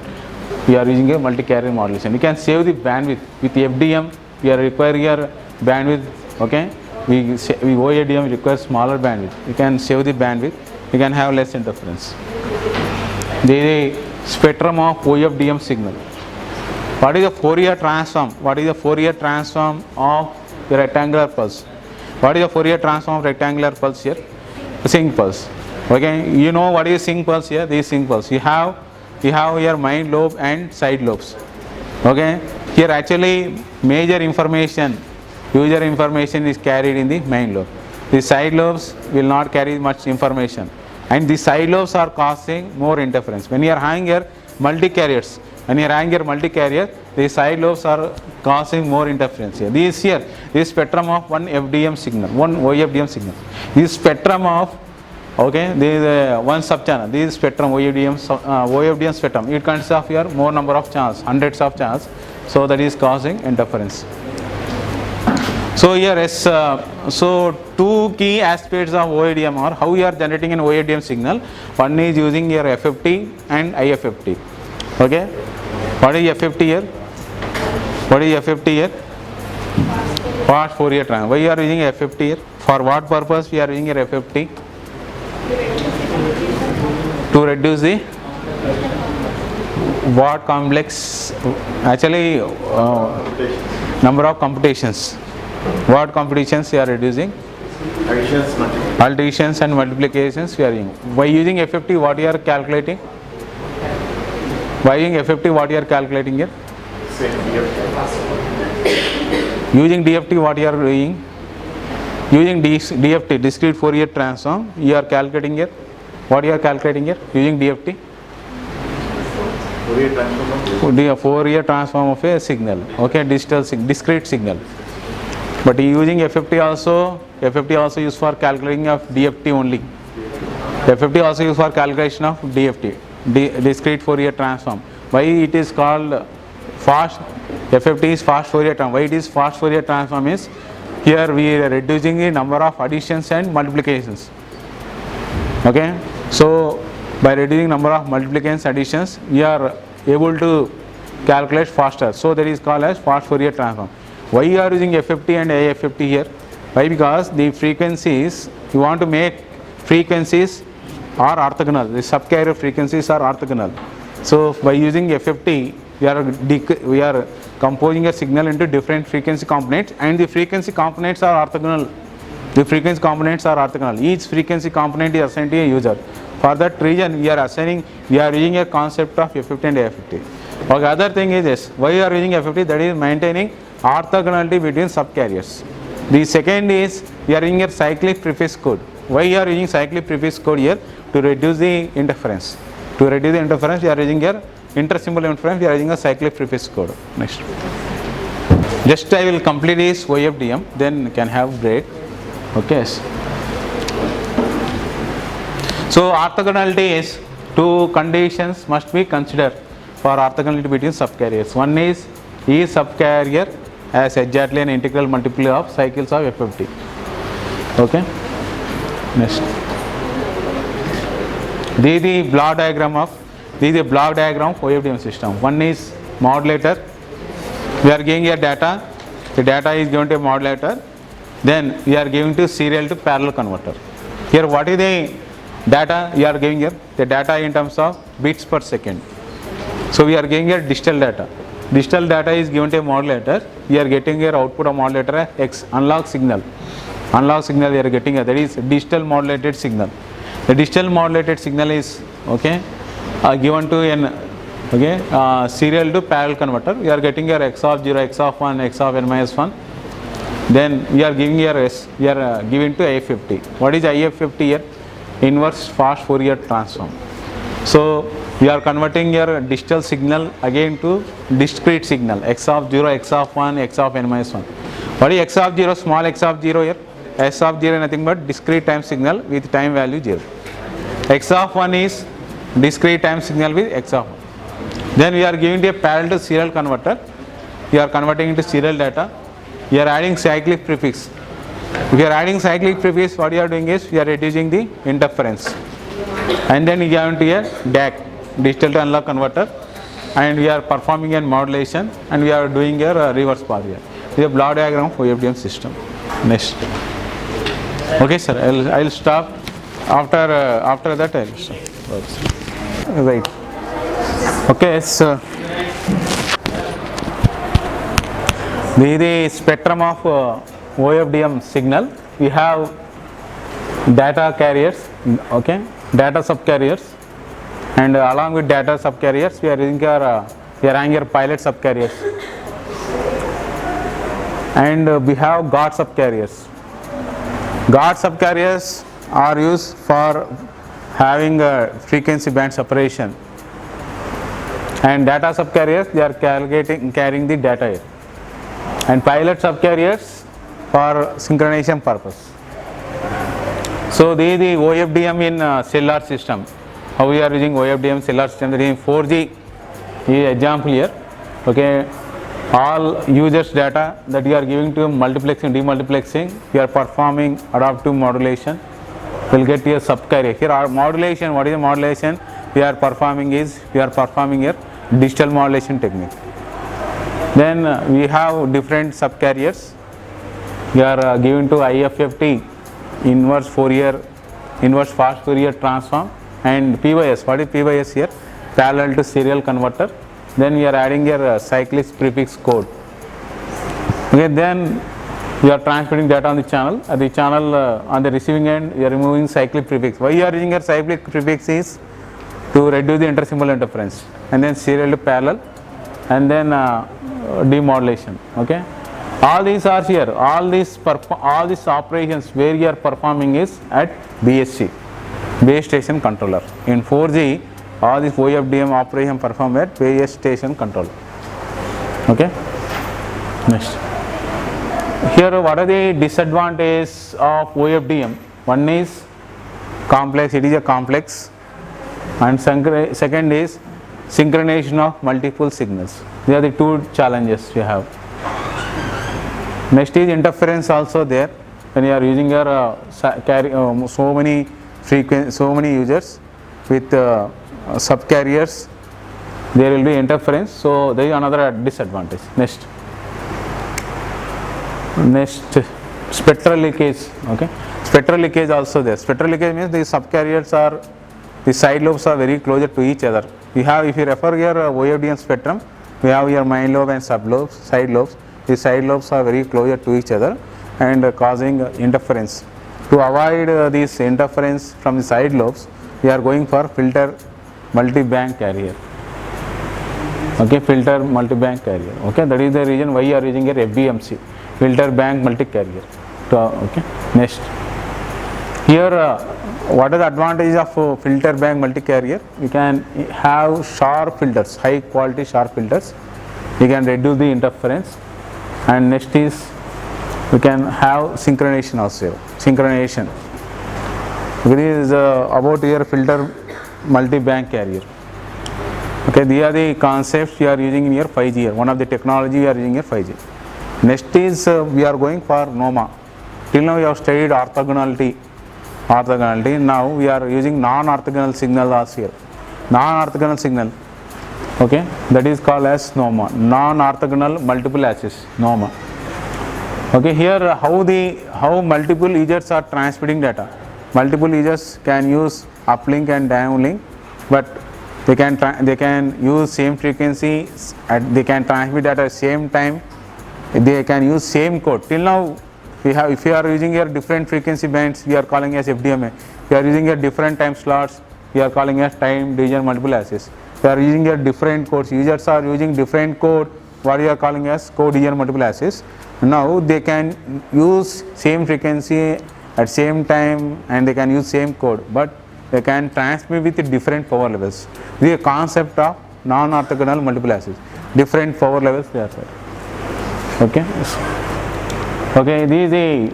we are using a multi-carrier modulation. You can save the bandwidth. With FDM, we are requiring your bandwidth. Okay, we OFDM requires smaller bandwidth. You can save the bandwidth. You can have less interference. The spectrum of OFDM signal. What is the Fourier transform? What is the Fourier transform of the rectangular pulse? What is the Fourier transform of rectangular pulse here? Sync pulse. Okay, you know what is sync pulse here? This sync pulse. You have your main lobe and side lobes. Okay, here actually major information, user information is carried in the main lobe. The side lobes will not carry much information, and the side lobes are causing more interference. When you are having here multi-carriers, the side lobes are causing more interference here. This spectrum of one FDM signal, one OFDM signal. This spectrum of, okay, there is one subchannel. This spectrum OFDM spectrum. It consists of your more number of channels, hundreds of channels. So that is causing interference. So here so two key aspects of OFDM are how you are generating an OFDM signal. One is using your FFT and IFFT. Okay, what is FFT here? Fast Fourier transform. Why you are using FFT here? For what purpose we are using your FFT? To reduce the what complex, actually number of computations. What computations we are reducing? Additions and multiplications we are using. By using FFT, what you are calculating? By using FFT, what you are calculating here? Using DFT, what you are doing? Using DFT, discrete Fourier transform, you are calculating here. What you are calculating here? Using DFT? Fourier transform of a signal. Okay, discrete signal. But using FFT also used for calculating of DFT only. FFT also used for calculation of DFT, discrete Fourier transform. Why it is called fast? FFT is fast Fourier transform. Why it is fast Fourier transform is, here we are reducing the number of additions and multiplications. Okay, so by reducing number of multiplications, additions, we are able to calculate faster. So that is called as fast Fourier transform. Why you are using FFT and AFFT here? Why? Because the frequencies, you want to make frequencies are orthogonal. The subcarrier frequencies are orthogonal. So by using FFT, we are composing a signal into different frequency components, and the frequency components are orthogonal. The frequency components are orthogonal. Each frequency component is assigned to a user. For that reason, we are using a concept of FFT and AFFT. Okay, other thing is this, why you are using FFT? That is maintaining orthogonality between subcarriers. The second is, we are using a cyclic prefix code. Why you are using cyclic prefix code here? To reduce the interference. To reduce the interference, we are using here inter-symbol interference, we are using a cyclic prefix code. Next. Just I will complete this OFDM, then can have break. Okay. So orthogonality is, two conditions must be considered for orthogonality between subcarriers. One is each subcarrier has exactly an integral multiple of cycles of FFT. Okay. Next. This is the block diagram of OFDM system. One is modulator. We are giving here data. The data is given to a modulator. Then we are giving to serial to parallel converter. Here, what is the data you are giving here? The data in terms of bits per second. So we are giving here digital data. Digital data is given to a modulator. We are getting here output of modulator X, analog signal. Analog signal we are getting here, that is digital modulated signal. The digital modulated signal is given to an serial to parallel converter. We are getting here X of 0, X of 1, X of n minus 1. Then we are giving here S, we are giving to IFFT. What is IFFT here? Inverse fast Fourier transform. So we are converting your digital signal again to discrete signal, X of 0, X of 1, X of n minus 1. What is X of 0? Small x of 0 here. S of 0 nothing but discrete time signal with time value 0. X of 1 is discrete time signal with X of 1. Then we are giving a parallel to serial converter. We are converting into serial data. We are adding cyclic prefix. If you are adding cyclic prefix, what you are doing is we are reducing the interference. And then we are going to a DAC, digital to analog converter, and we are performing a modulation, and we are doing a reverse path here. This is a block diagram of OFDM system. Next. Okay, sir. I will stop. After that, I will stop. Right. Okay, so this is the spectrum of OFDM signal. We have data carriers, okay, data subcarriers, and along with data subcarriers, we are having your pilot subcarriers, and we have guard subcarriers. Guard subcarriers are used for having a frequency band separation, and data subcarriers, they are carrying the data here, and pilot subcarriers for synchronization purpose. So this is the OFDM in cellular system. How we are using OFDM cellular system? That is 4G is example here. Okay, all users data that you are giving to multiplexing, demultiplexing, you are performing adaptive modulation. Will get to a subcarrier. Here our modulation. What is the modulation? We are performing here digital modulation technique. Then we have different subcarriers. We are given to IFFT, inverse fast Fourier transform, and PYS. What is PYS here? Parallel to serial converter. Then we are adding here cyclic prefix code. Okay, then we are transmitting data on the channel. At the channel on the receiving end, we are removing cyclic prefix. Why you are using your cyclic prefix is to reduce the inter-symbol interference, and then serial to parallel, and then demodulation. Okay, all these are here. All these operations where you are performing is at BSC, base station controller. In 4G, all this OFDM operation performed at base station controller. Okay. Next. Here, what are the disadvantages of OFDM? One is complex. It is a complex, and second is synchronization of multiple signals. These are the two challenges we have. Next is interference also there. When you are using your so many users with subcarriers, there will be interference. So there is another disadvantage. Next, spectral leakage. Okay, spectral leakage also there. Spectral leakage means the subcarriers are, the side lobes are very closer to each other. We have, if you refer here OFDM spectrum, we have here main lobe and sub lobes, side lobes. The side lobes are very closer to each other and causing interference. To avoid this interference from the side lobes, we are going for filter multi-bank carrier. Okay, filter multi-bank carrier. Okay, that is the reason why you are using here FBMC, filter bank multi-carrier. Okay, next. Here, what is the advantage of filter bank multi-carrier? We can have sharp filters, high quality sharp filters. We can reduce the interference. And next is, we can have synchronization also. Synchronization. This is about your filter multi-bank carrier. Okay, these are the concepts we are using in your 5G here. One of the technology we are using here 5G. Next is we are going for NOMA. Till now we have studied orthogonality. Now we are using non-orthogonal signal also here. Non-orthogonal signal. Okay, that is called as NOMA. Non-orthogonal multiple axis. NOMA. Okay, here how multiple users are transmitting data. Multiple users can use uplink and downlink, but they can use same frequency, they can transmit at the same time, they can use same code. Till now, if you are using here different frequency bands, we are calling as FDMA. If you are using here different time slots, we are calling as time division multiple axis. If you are using here different codes, users are using different code, what you are calling as code division multiple axis. Now they can use same frequency at same time and they can use same code, but they can transmit with different power levels. This is a concept of non-orthogonal multiple axis. Different power levels they are there. Okay. Okay. This is a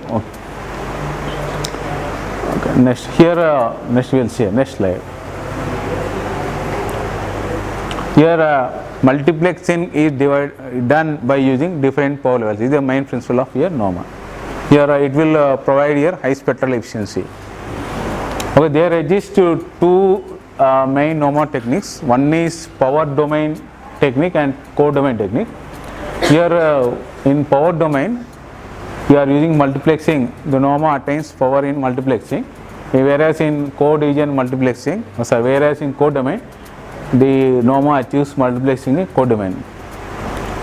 okay. Next here. Next we will see. Next slide. Here multiplexing is done by using different power levels. This is the main principle of here NOMA. Here it will provide here high spectral efficiency. Okay, there exist two main NOMA techniques. One is power domain technique and code domain technique. Here in power domain, we are using multiplexing. The NOMA attains power in multiplexing, whereas in code division multiplexing, whereas in code domain, the NOMA achieves multiplexing in code domain.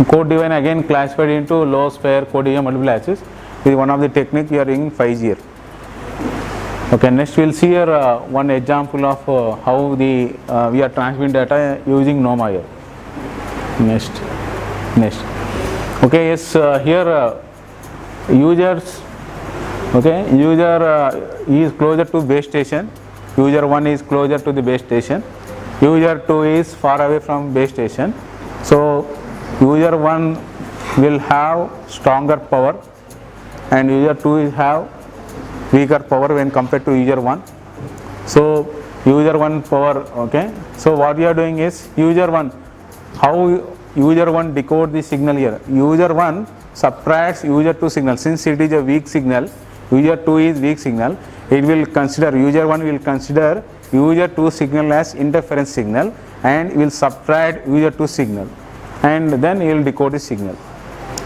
Code domain again classified into low spare code division multiple axis. This is one of the techniques we are in 5G here. Okay, next we will see here one example of how we are transmitting data using NOMA here. Next. Okay, yes, here users. Okay, user is closer to base station. User 1 is closer to the base station. User 2 is far away from base station. So user 1 will have stronger power and user 2 will have weaker power when compared to user 1. So user 1 power, okay. So what we are doing is user 1, how user 1 decode the signal here. User 1 subtracts user 2 signal. Since it is a weak signal, user 2 is weak signal, it will consider, user 1 will consider user 2 signal as interference signal and will subtract user 2 signal and then you will decode the signal.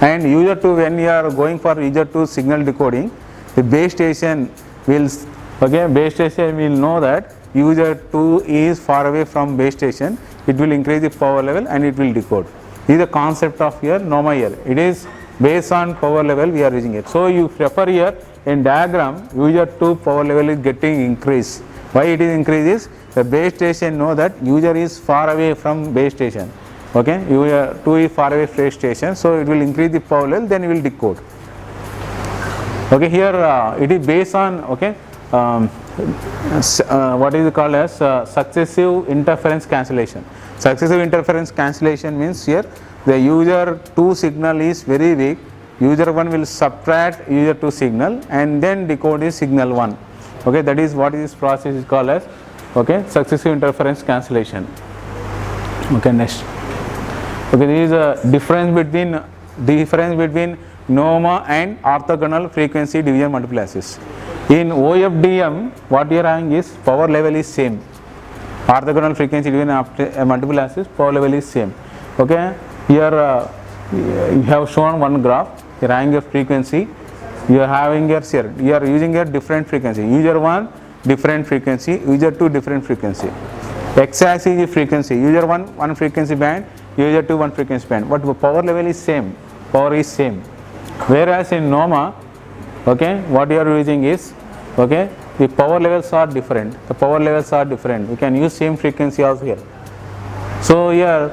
And user 2, when you are going for user 2 signal decoding, the base station will, okay, base station will know that user 2 is far away from base station, it will increase the power level and it will decode. This is the concept of here NOMA here. It is based on power level we are using it. So you refer here in diagram, user 2 power level is getting increased. Why it is increases? The base station know that user is far away from base station. Okay, user 2 is far away from base station, so it will increase the power level, then it will decode. Okay, here it is based on, okay, what is called as successive interference cancellation. Successive interference cancellation means here the user 2 signal is very weak, user 1 will subtract user 2 signal and then decode is signal 1. Okay, that is what this process is called as, okay, successive interference cancellation. Okay, next. Okay, there is a difference between NOMA and orthogonal frequency division multiple axis. In OFDM, what we are having is power level is same. Orthogonal frequency division multiple axis, power level is same. Okay, here you have shown one graph. Here having a frequency You are having your here, you are using a different frequency. User 1 different frequency, user 2 different frequency. X-axis is frequency. User 1 frequency band, user 2 1 frequency band. But the power level is same. Power is same. Whereas in NOMA, okay, what you are using is, okay, the power levels are different. The power levels are different. You can use same frequency also here. So here,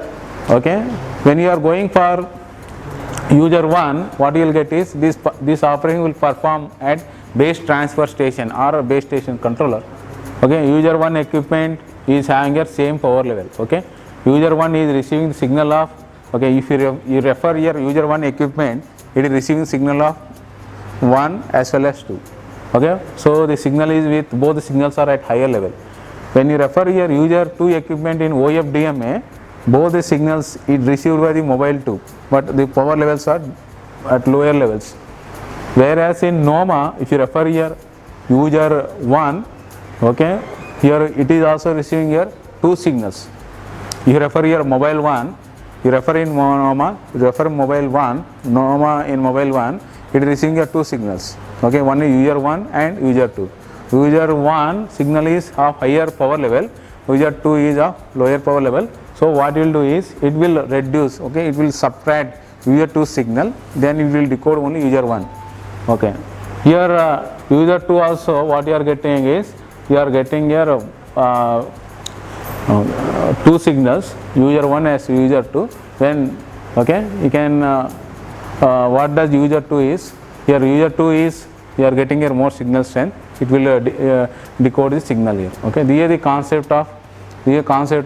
okay, when you are going for user 1, what you will get is this operation will perform at base transfer station or a base station controller. Okay, user 1 equipment is having your same power level. Okay, user 1 is receiving the signal of, okay, if you refer your user 1 equipment, it is receiving signal of 1 as well as 2. Okay, so the signal is with both the signals are at higher level. When you refer your user 2 equipment in OFDMA, both the signals is received by the mobile 2, but the power levels are at lower levels. Whereas in NOMA, if you refer here user 1, okay, here it is also receiving here 2 signals. You refer here mobile 1, you refer in NOMA, you refer mobile 1, NOMA in mobile 1, it is receiving here 2 signals. Okay, one is user 1 and user 2. User 1 signal is of higher power level, user 2 is of lower power level. So what it will do is, it will reduce, okay, it will subtract user 2 signal, then it will decode only user 1. Okay, here user 2 also what you are getting is, you are getting here 2 signals, user 1 as user 2. Then, okay, you can, what does user 2 is, here user 2 is, you are getting here more signal strength, it will decode the signal here. Okay, this is the concept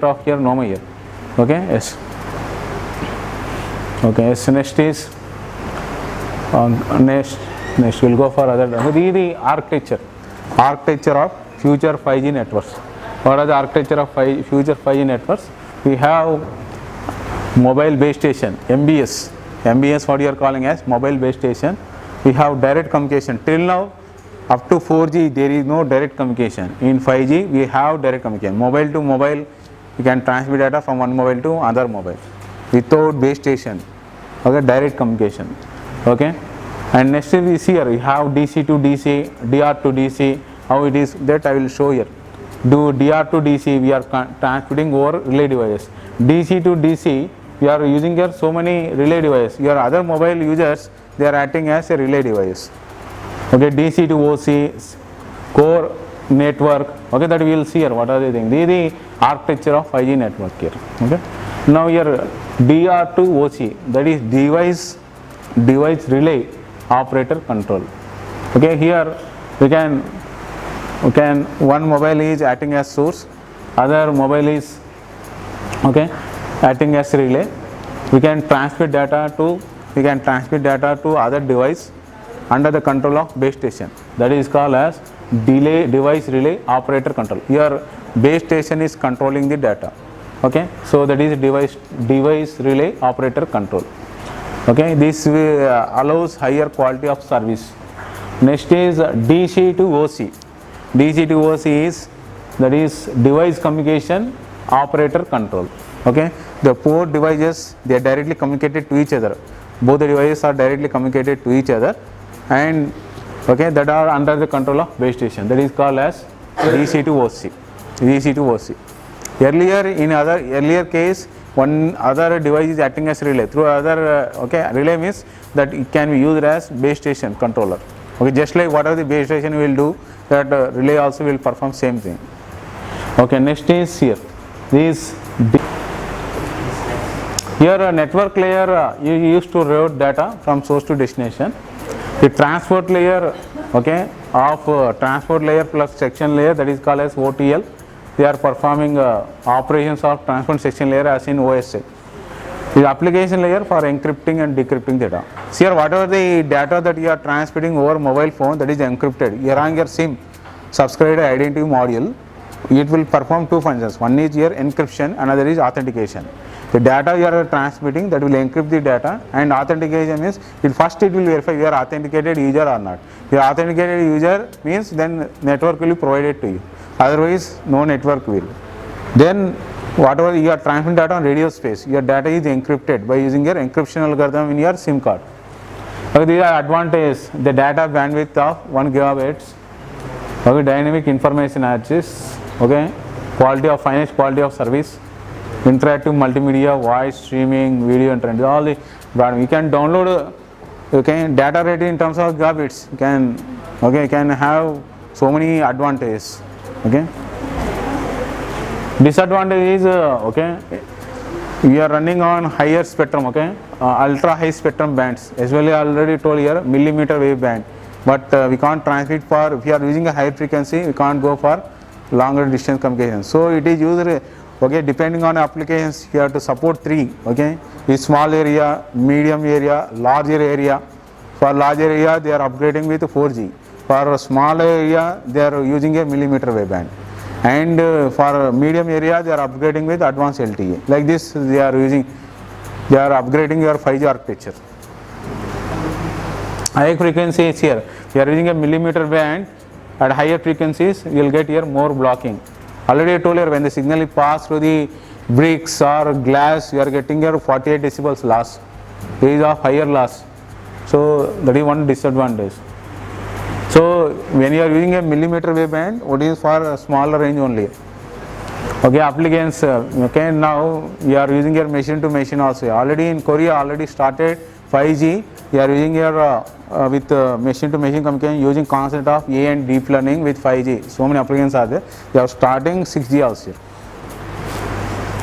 of here NOMA here. Okay, yes. Okay, yes, next is next we'll go for other. This is the architecture of future 5G networks. What are the architecture of future 5G networks? We have mobile base station, MBS what you are calling as mobile base station. We have direct communication. Till now, up to 4G there is no direct communication. In 5G we have direct communication. Mobile to mobile, you can transmit data from one mobile to other mobile without base station. Okay, direct communication. Okay, and next we see here we have DC to DC, DR to DC. How it is that I will show here. Do DR to DC we are transmitting over relay devices. DC to DC we are using here so many relay devices. Your other mobile users, they are acting as a relay device. Okay, DC to OC, core network. Okay, that we will see here. What are the things? This is the architecture of 5G network here. Okay, now here DR to OC, that is device relay operator control. Okay, here we can one mobile is acting as source, other mobile is, okay, acting as relay. We can transmit data to other device under the control of base station. That is called as device relay operator control. Your base station is controlling the data. Okay, so that is device relay operator control. Okay, this allows higher quality of service. Next is DC to OC. DC to OC is, that is device communication operator control. Okay, the port devices, they are directly communicated to each other. Both the devices are directly communicated to each other, and okay, that are under the control of base station. That is called as DC to OC. DC to OC. Earlier case, one other device is acting as relay. Through other okay, relay means that it can be used as base station controller. Okay, just like whatever the base station will do, that relay also will perform same thing. Okay, next is here. Here a network layer you used to route data from source to destination. The transport layer, okay, of transport layer plus section layer, that is called as OTL. They are performing operations of transport section layer as in OSI. The application layer for encrypting and decrypting data. See here, whatever the data that you are transmitting over mobile phone, that is encrypted. You are on your SIM subscriber identity module. It will perform two functions. One is your encryption, another is authentication. The data you are transmitting, that will encrypt the data, and authentication is it will verify you are authenticated user or not. Your authenticated user means then network will be provided to you. Otherwise, no network will. Then whatever you are transmitting data on radio space, your data is encrypted by using your encryption algorithm in your SIM card. Okay, these are advantages. The data bandwidth of 1 gigabytes. Okay, dynamic information access. Okay, quality of finance, quality of service, interactive multimedia, voice, streaming, video, and trend. All the broad. You can download. Okay, data rate in terms of gigabits. You can have so many advantages. Okay. Disadvantage is we are running on higher spectrum. Ultra high spectrum bands, as well I already told here, millimeter wave band, but we can't transmit for, if you are using a higher frequency, we can't go for longer distance communication. So it is used, depending on applications, you have to support 3, with small area, medium area, larger area. For larger area they are upgrading with 4G, for small area they are using a millimeter wave band, and for medium area they are upgrading with advanced LTE. Like this they are upgrading your 5G architecture. High frequency is here, we are using a millimeter band. At higher frequencies you will get here more blocking. Already I told you, when the signal is passed through the bricks or glass, you are getting here 48 decibels loss. There is a higher loss. So that is one disadvantage. So when you are using a millimeter wave band, what is for a smaller range only. Applicants, now you are using your machine to machine also. Already in Korea already started 5G, you are using your with machine to machine communication using concept of AI and deep learning with 5G. So many applicants are there. They are starting 6G also.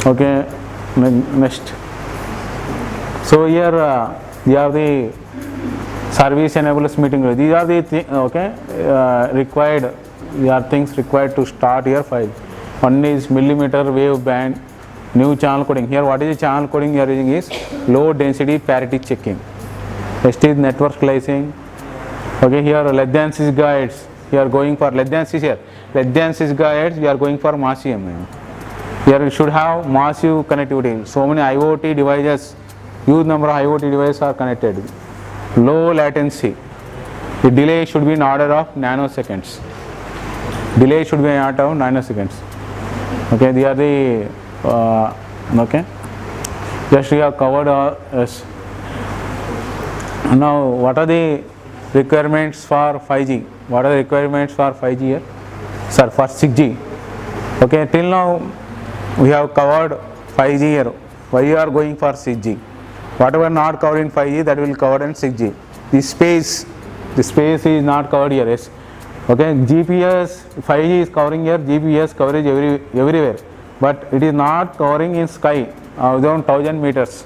Okay, next. So here they are the service enablers meeting. These are the required. These are things required to start your file. One is millimeter wave band, new channel coding. Here what is the channel coding you are using is low density parity checking. Next is network slicing. Here less than 6 gigahertz. You are going for less than 6 here. Less than 6 gigahertz you are going for massive. Here you should have massive connectivity. So many IoT devices, huge number of IoT devices are connected. Low latency. The delay should be in order of nanoseconds. Delay should be in order of nanoseconds. They are the just we have covered yes. Now what are the requirements for 5G? What are the requirements for 5G here? Sir, for 6G. Till now we have covered 5G here. Why you are going for 6G? Whatever not covered in 5G, that will cover in 6G. The space is not covered here. Yes. GPS, 5G is covering here GPS coverage everywhere, but it is not covering in sky around 1000 meters.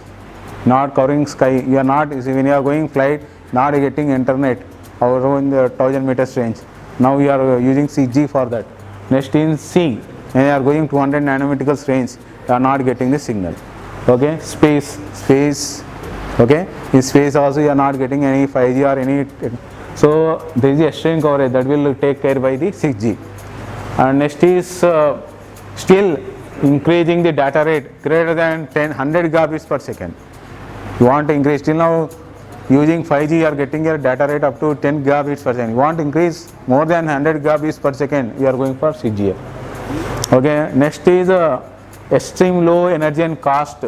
Not covering sky. You are not, when you are going flight, not getting internet around the 1000 meters range. Now we are using 6G for that. Next in C, when you are going 200 nanometers range, you are not getting the signal. Space. In space also you are not getting any 5G or any. So there is a extreme coverage that will take care by the 6G. And next is still increasing the data rate greater than 100 gigabits per second. You want to increase, till now using 5G you are getting your data rate up to 10 gigabits per second. You want to increase more than 100 gigabits per second, you are going for 6G. Next is extreme low energy and cost.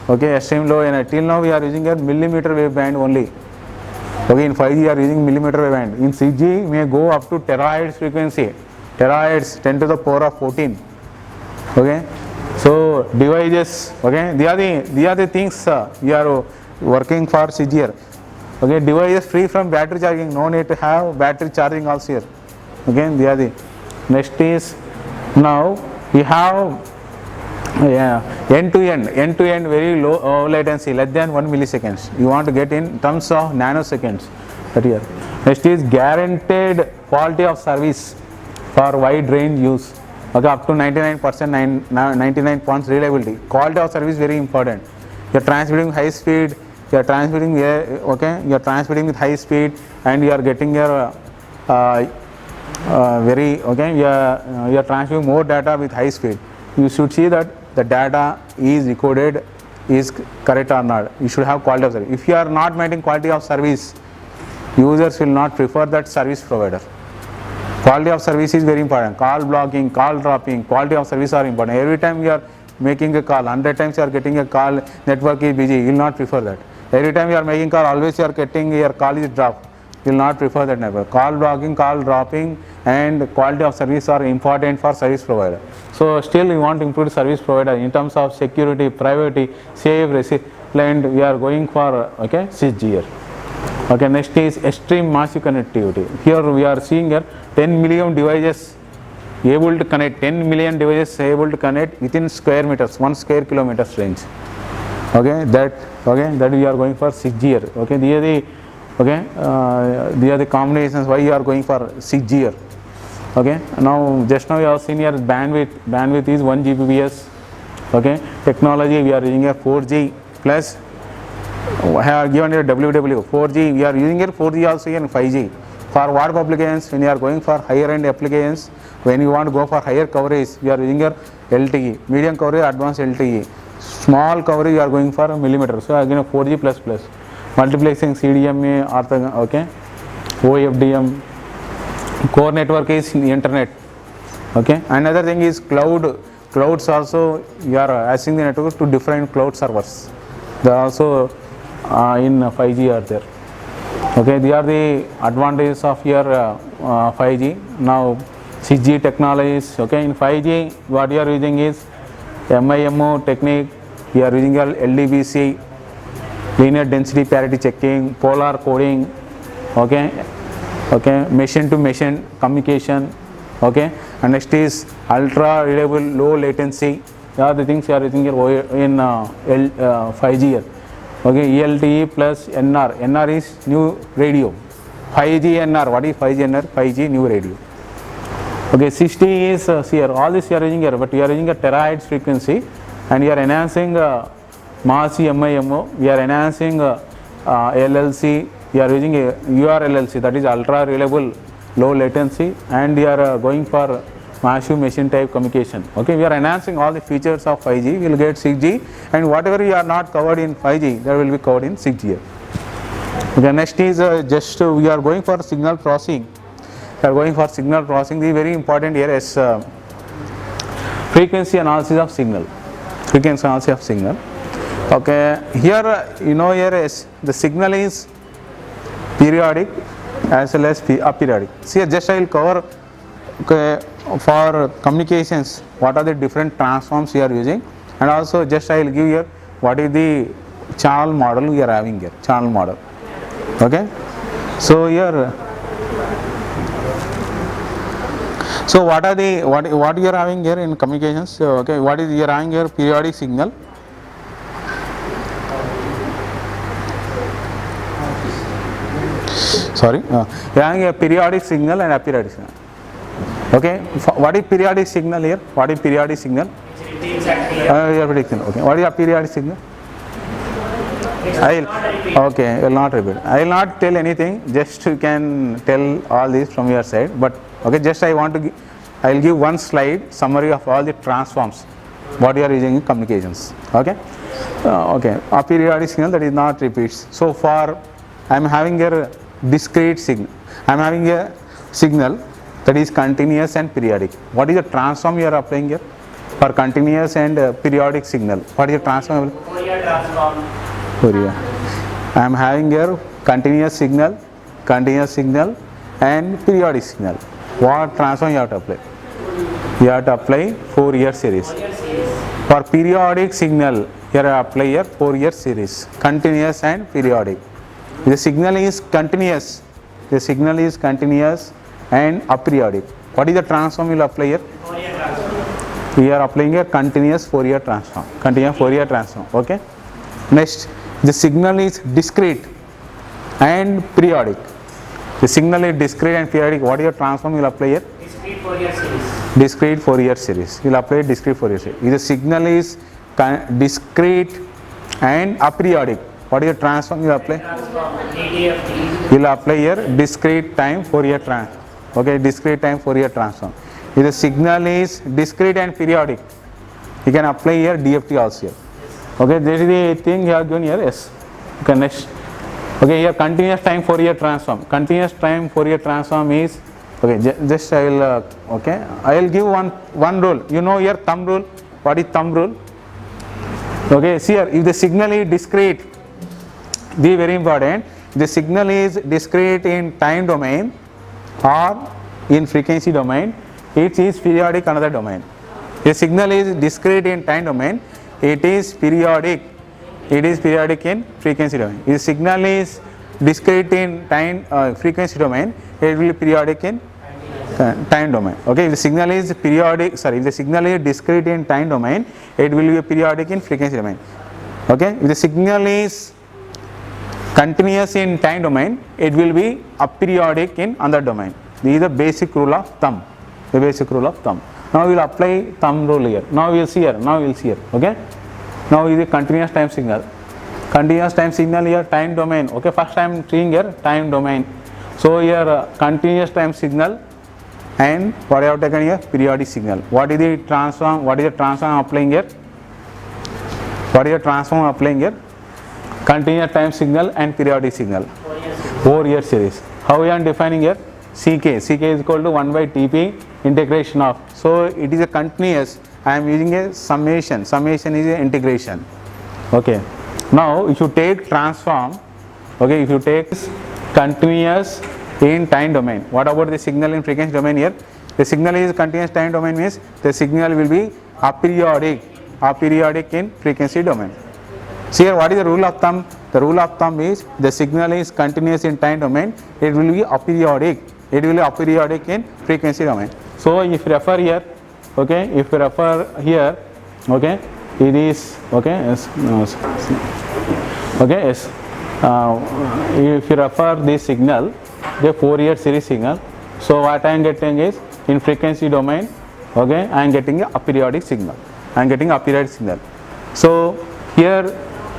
Extreme low energy. Till now we are using a millimeter wave band only. In 5G you are using millimeter wave band. In 6G may go up to terahertz frequency. Terahertz 10 to the power of 14. So devices. These are the things we are working for 6G here. Devices free from battery charging. No need to have battery charging also here. They are the. Next is, now we have end-to-end very low latency, less than 1 milliseconds. You want to get in terms of nanoseconds. Here. Next is guaranteed quality of service for wide range use. Up to 99%, 99 points reliability. Quality of service very important. You are transmitting high speed. You are transmitting you are transmitting with high speed, and you are getting your you are transmitting more data with high speed. You should see that the data is recorded is correct or not. You should have quality of service. If you are not maintaining quality of service, users will not prefer that service provider. Quality of service is very important. Call blocking, call dropping, quality of service are important. Every time you are making a call, 100 times you are getting a call, network is busy, you will not prefer that. Every time you are making call, always you are getting your call is dropped. You will not prefer that network. Call blocking, call dropping, and quality of service are important for service provider. So still you want to improve service provider in terms of security, privacy, safe, resilient. We are going for okay 6G. Okay, next is extreme massive connectivity. Here we are seeing here 10 million devices able to connect, 10 million devices able to connect within square meters, 1 square kilometers range. Okay, that we are going for 6G. Okay, these are the these are the combinations why you are going for 6G. Okay, now just now you have seen here bandwidth is 1 Gbps. Okay, technology we are using here 4G plus I have given here WW 4G. We are using here 4G also here and 5G for what applications. When you are going for higher end applications, when you want to go for higher coverage, we are using here LTE, medium coverage, advanced LTE, small coverage you are going for millimeter. So again 4G plus multiplexing CDMA, okay, OFDM, core network is internet. Okay, another thing is clouds also you are asking the network to different cloud servers. They are also in 5G are there. Okay, these are the advantages of your 5G. Now 6G technologies. Okay, in 5G what you are using is MIMO technique. We are using LDBC, linear density parity checking, polar coding. Okay, machine to machine communication. Okay, and next is ultra reliable low latency. These are the things you are using here in 5G here. Okay, ELTE plus NR. NR is new radio. 5G NR. What is 5G NR? 5G new radio. Okay, 60 is here. All this you are using here, but you are using a terahertz frequency, and you are enhancing MASI MIMO. We are enhancing LLC. We are using a URLLC, that is ultra reliable low latency, and we are going for massive machine type communication. Okay, we are enhancing all the features of 5G. We will get 6G, and whatever you are not covered in 5G, that will be covered in 6G. Okay, next is we are going for signal processing. We are going for signal processing. The very important here is frequency analysis of signal. Frequency analysis of signal. Okay, here here is the signal is periodic as well as aperiodic. See, just I will cover. Okay, for communications, what are the different transforms we are using, and also just I will give here what is the channel model we are having here. Channel model. Okay, so here, so what are the what you are having here in communications? So, okay, what is you are having here? Periodic signal. Sorry, you are having a periodic signal and aperiodic signal. Okay, what is periodic signal here? What is periodic signal? Okay, what is a periodic signal? I will not repeat. I will not tell anything. Just you can tell all this from your side. But okay, just I will give one slide summary of all the transforms what you are using in communications. Okay, a periodic signal, that is not repeats. So far, I am having a discrete signal. I am having a signal that is continuous and periodic. What is the transform you are applying here for continuous and periodic signal? What is the transform? Fourier transform. Fourier. I am having here continuous signal, and periodic signal. What transform you have to apply? You have to apply Fourier series. For periodic signal, you have to apply here Fourier series, continuous and periodic. The signal is continuous. The signal is continuous and aperiodic. What is the transform you will apply here? Fourier transform. We are applying a continuous Fourier transform. Continuous Fourier transform. Okay. Next, the signal is discrete and periodic. The signal is discrete and periodic. What is the transform you will apply here? Discrete Fourier series. Discrete Fourier series. You will apply discrete Fourier series. If the signal is discrete and aperiodic, what is the transform you will apply? ATFT. You will apply here discrete time Fourier transform. Okay, discrete time Fourier transform. If the signal is discrete and periodic, you can apply here DFT also here. Okay, this is the thing you have given here. Yes. Okay, next. Okay, here continuous time Fourier transform. Continuous time Fourier transform is okay. Just I will okay. I will give one rule. You know here thumb rule. What is thumb rule? Okay, see here. If the signal is discrete This is very important. The signal is discrete in time domain or in frequency domain. It is periodic another domain. The signal is discrete in time domain. It is periodic. It is periodic in frequency domain. If the signal is discrete in time frequency domain, it will be periodic in time domain. Okay, if the signal is periodic, sorry, if the signal is discrete in time domain, it will be periodic in frequency domain. Okay, if the signal is continuous in time domain, it will be aperiodic in other domain. This is the basic rule of thumb. The basic rule of thumb. Now we will apply thumb rule here. Now we will see here. Now we will see here. Okay. Now is a continuous time signal. Continuous time signal here, time domain. Okay. First I am seeing here time domain. So here continuous time signal, and what I have taken here, periodic signal. What is the transform? What is the transform applying here? What is the transform applying here? Continuous time signal and periodic signal. Fourier series. How we are defining here? Ck. Ck is equal to 1 by Tp integration of. So it is a continuous. I am using a summation. Summation is a integration. Okay. Now if you take transform, okay, if you take continuous in time domain, what about the signal in frequency domain here? The signal is continuous time domain means the signal will be aperiodic in frequency domain. See here, what is the rule of thumb? The rule of thumb is the signal is continuous in time domain, it will be aperiodic. It will be aperiodic in frequency domain. So if you refer here, okay, if you refer here, okay, it is, okay, yes, no, okay, yes. If you refer this signal, the Fourier series signal, so what I am getting is in frequency domain, okay, I am getting a aperiodic signal. I am getting a aperiodic signal. So here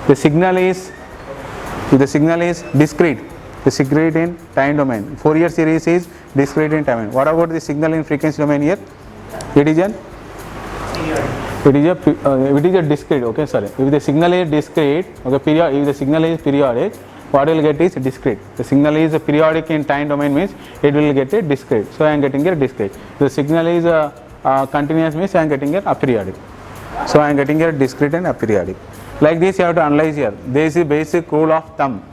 the signal is discrete. The discrete in time domain. Fourier series is discrete in time domain. What about the signal in frequency domain here? It is a discrete. Okay, sorry. If the signal is discrete, okay, if the signal is periodic, what will get is discrete. The signal is periodic in time domain means it will get a discrete. So I am getting a discrete. The signal is continuous means I am getting a aperiodic. So I am getting a discrete and aperiodic. Like this you have to analyze here. There is a basic rule of thumb.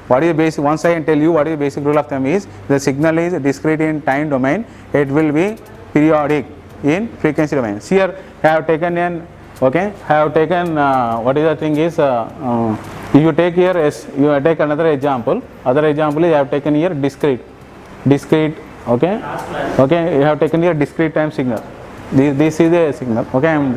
What is the basic? Once I tell you what is the basic rule of thumb is, the signal is discrete in time domain, it will be periodic in frequency domain. See here I have taken an, okay, I have taken what is the thing is, if you take here, you take another example. Other example is I have taken here discrete, okay, okay, you have taken here discrete time signal. This is a signal, okay, I am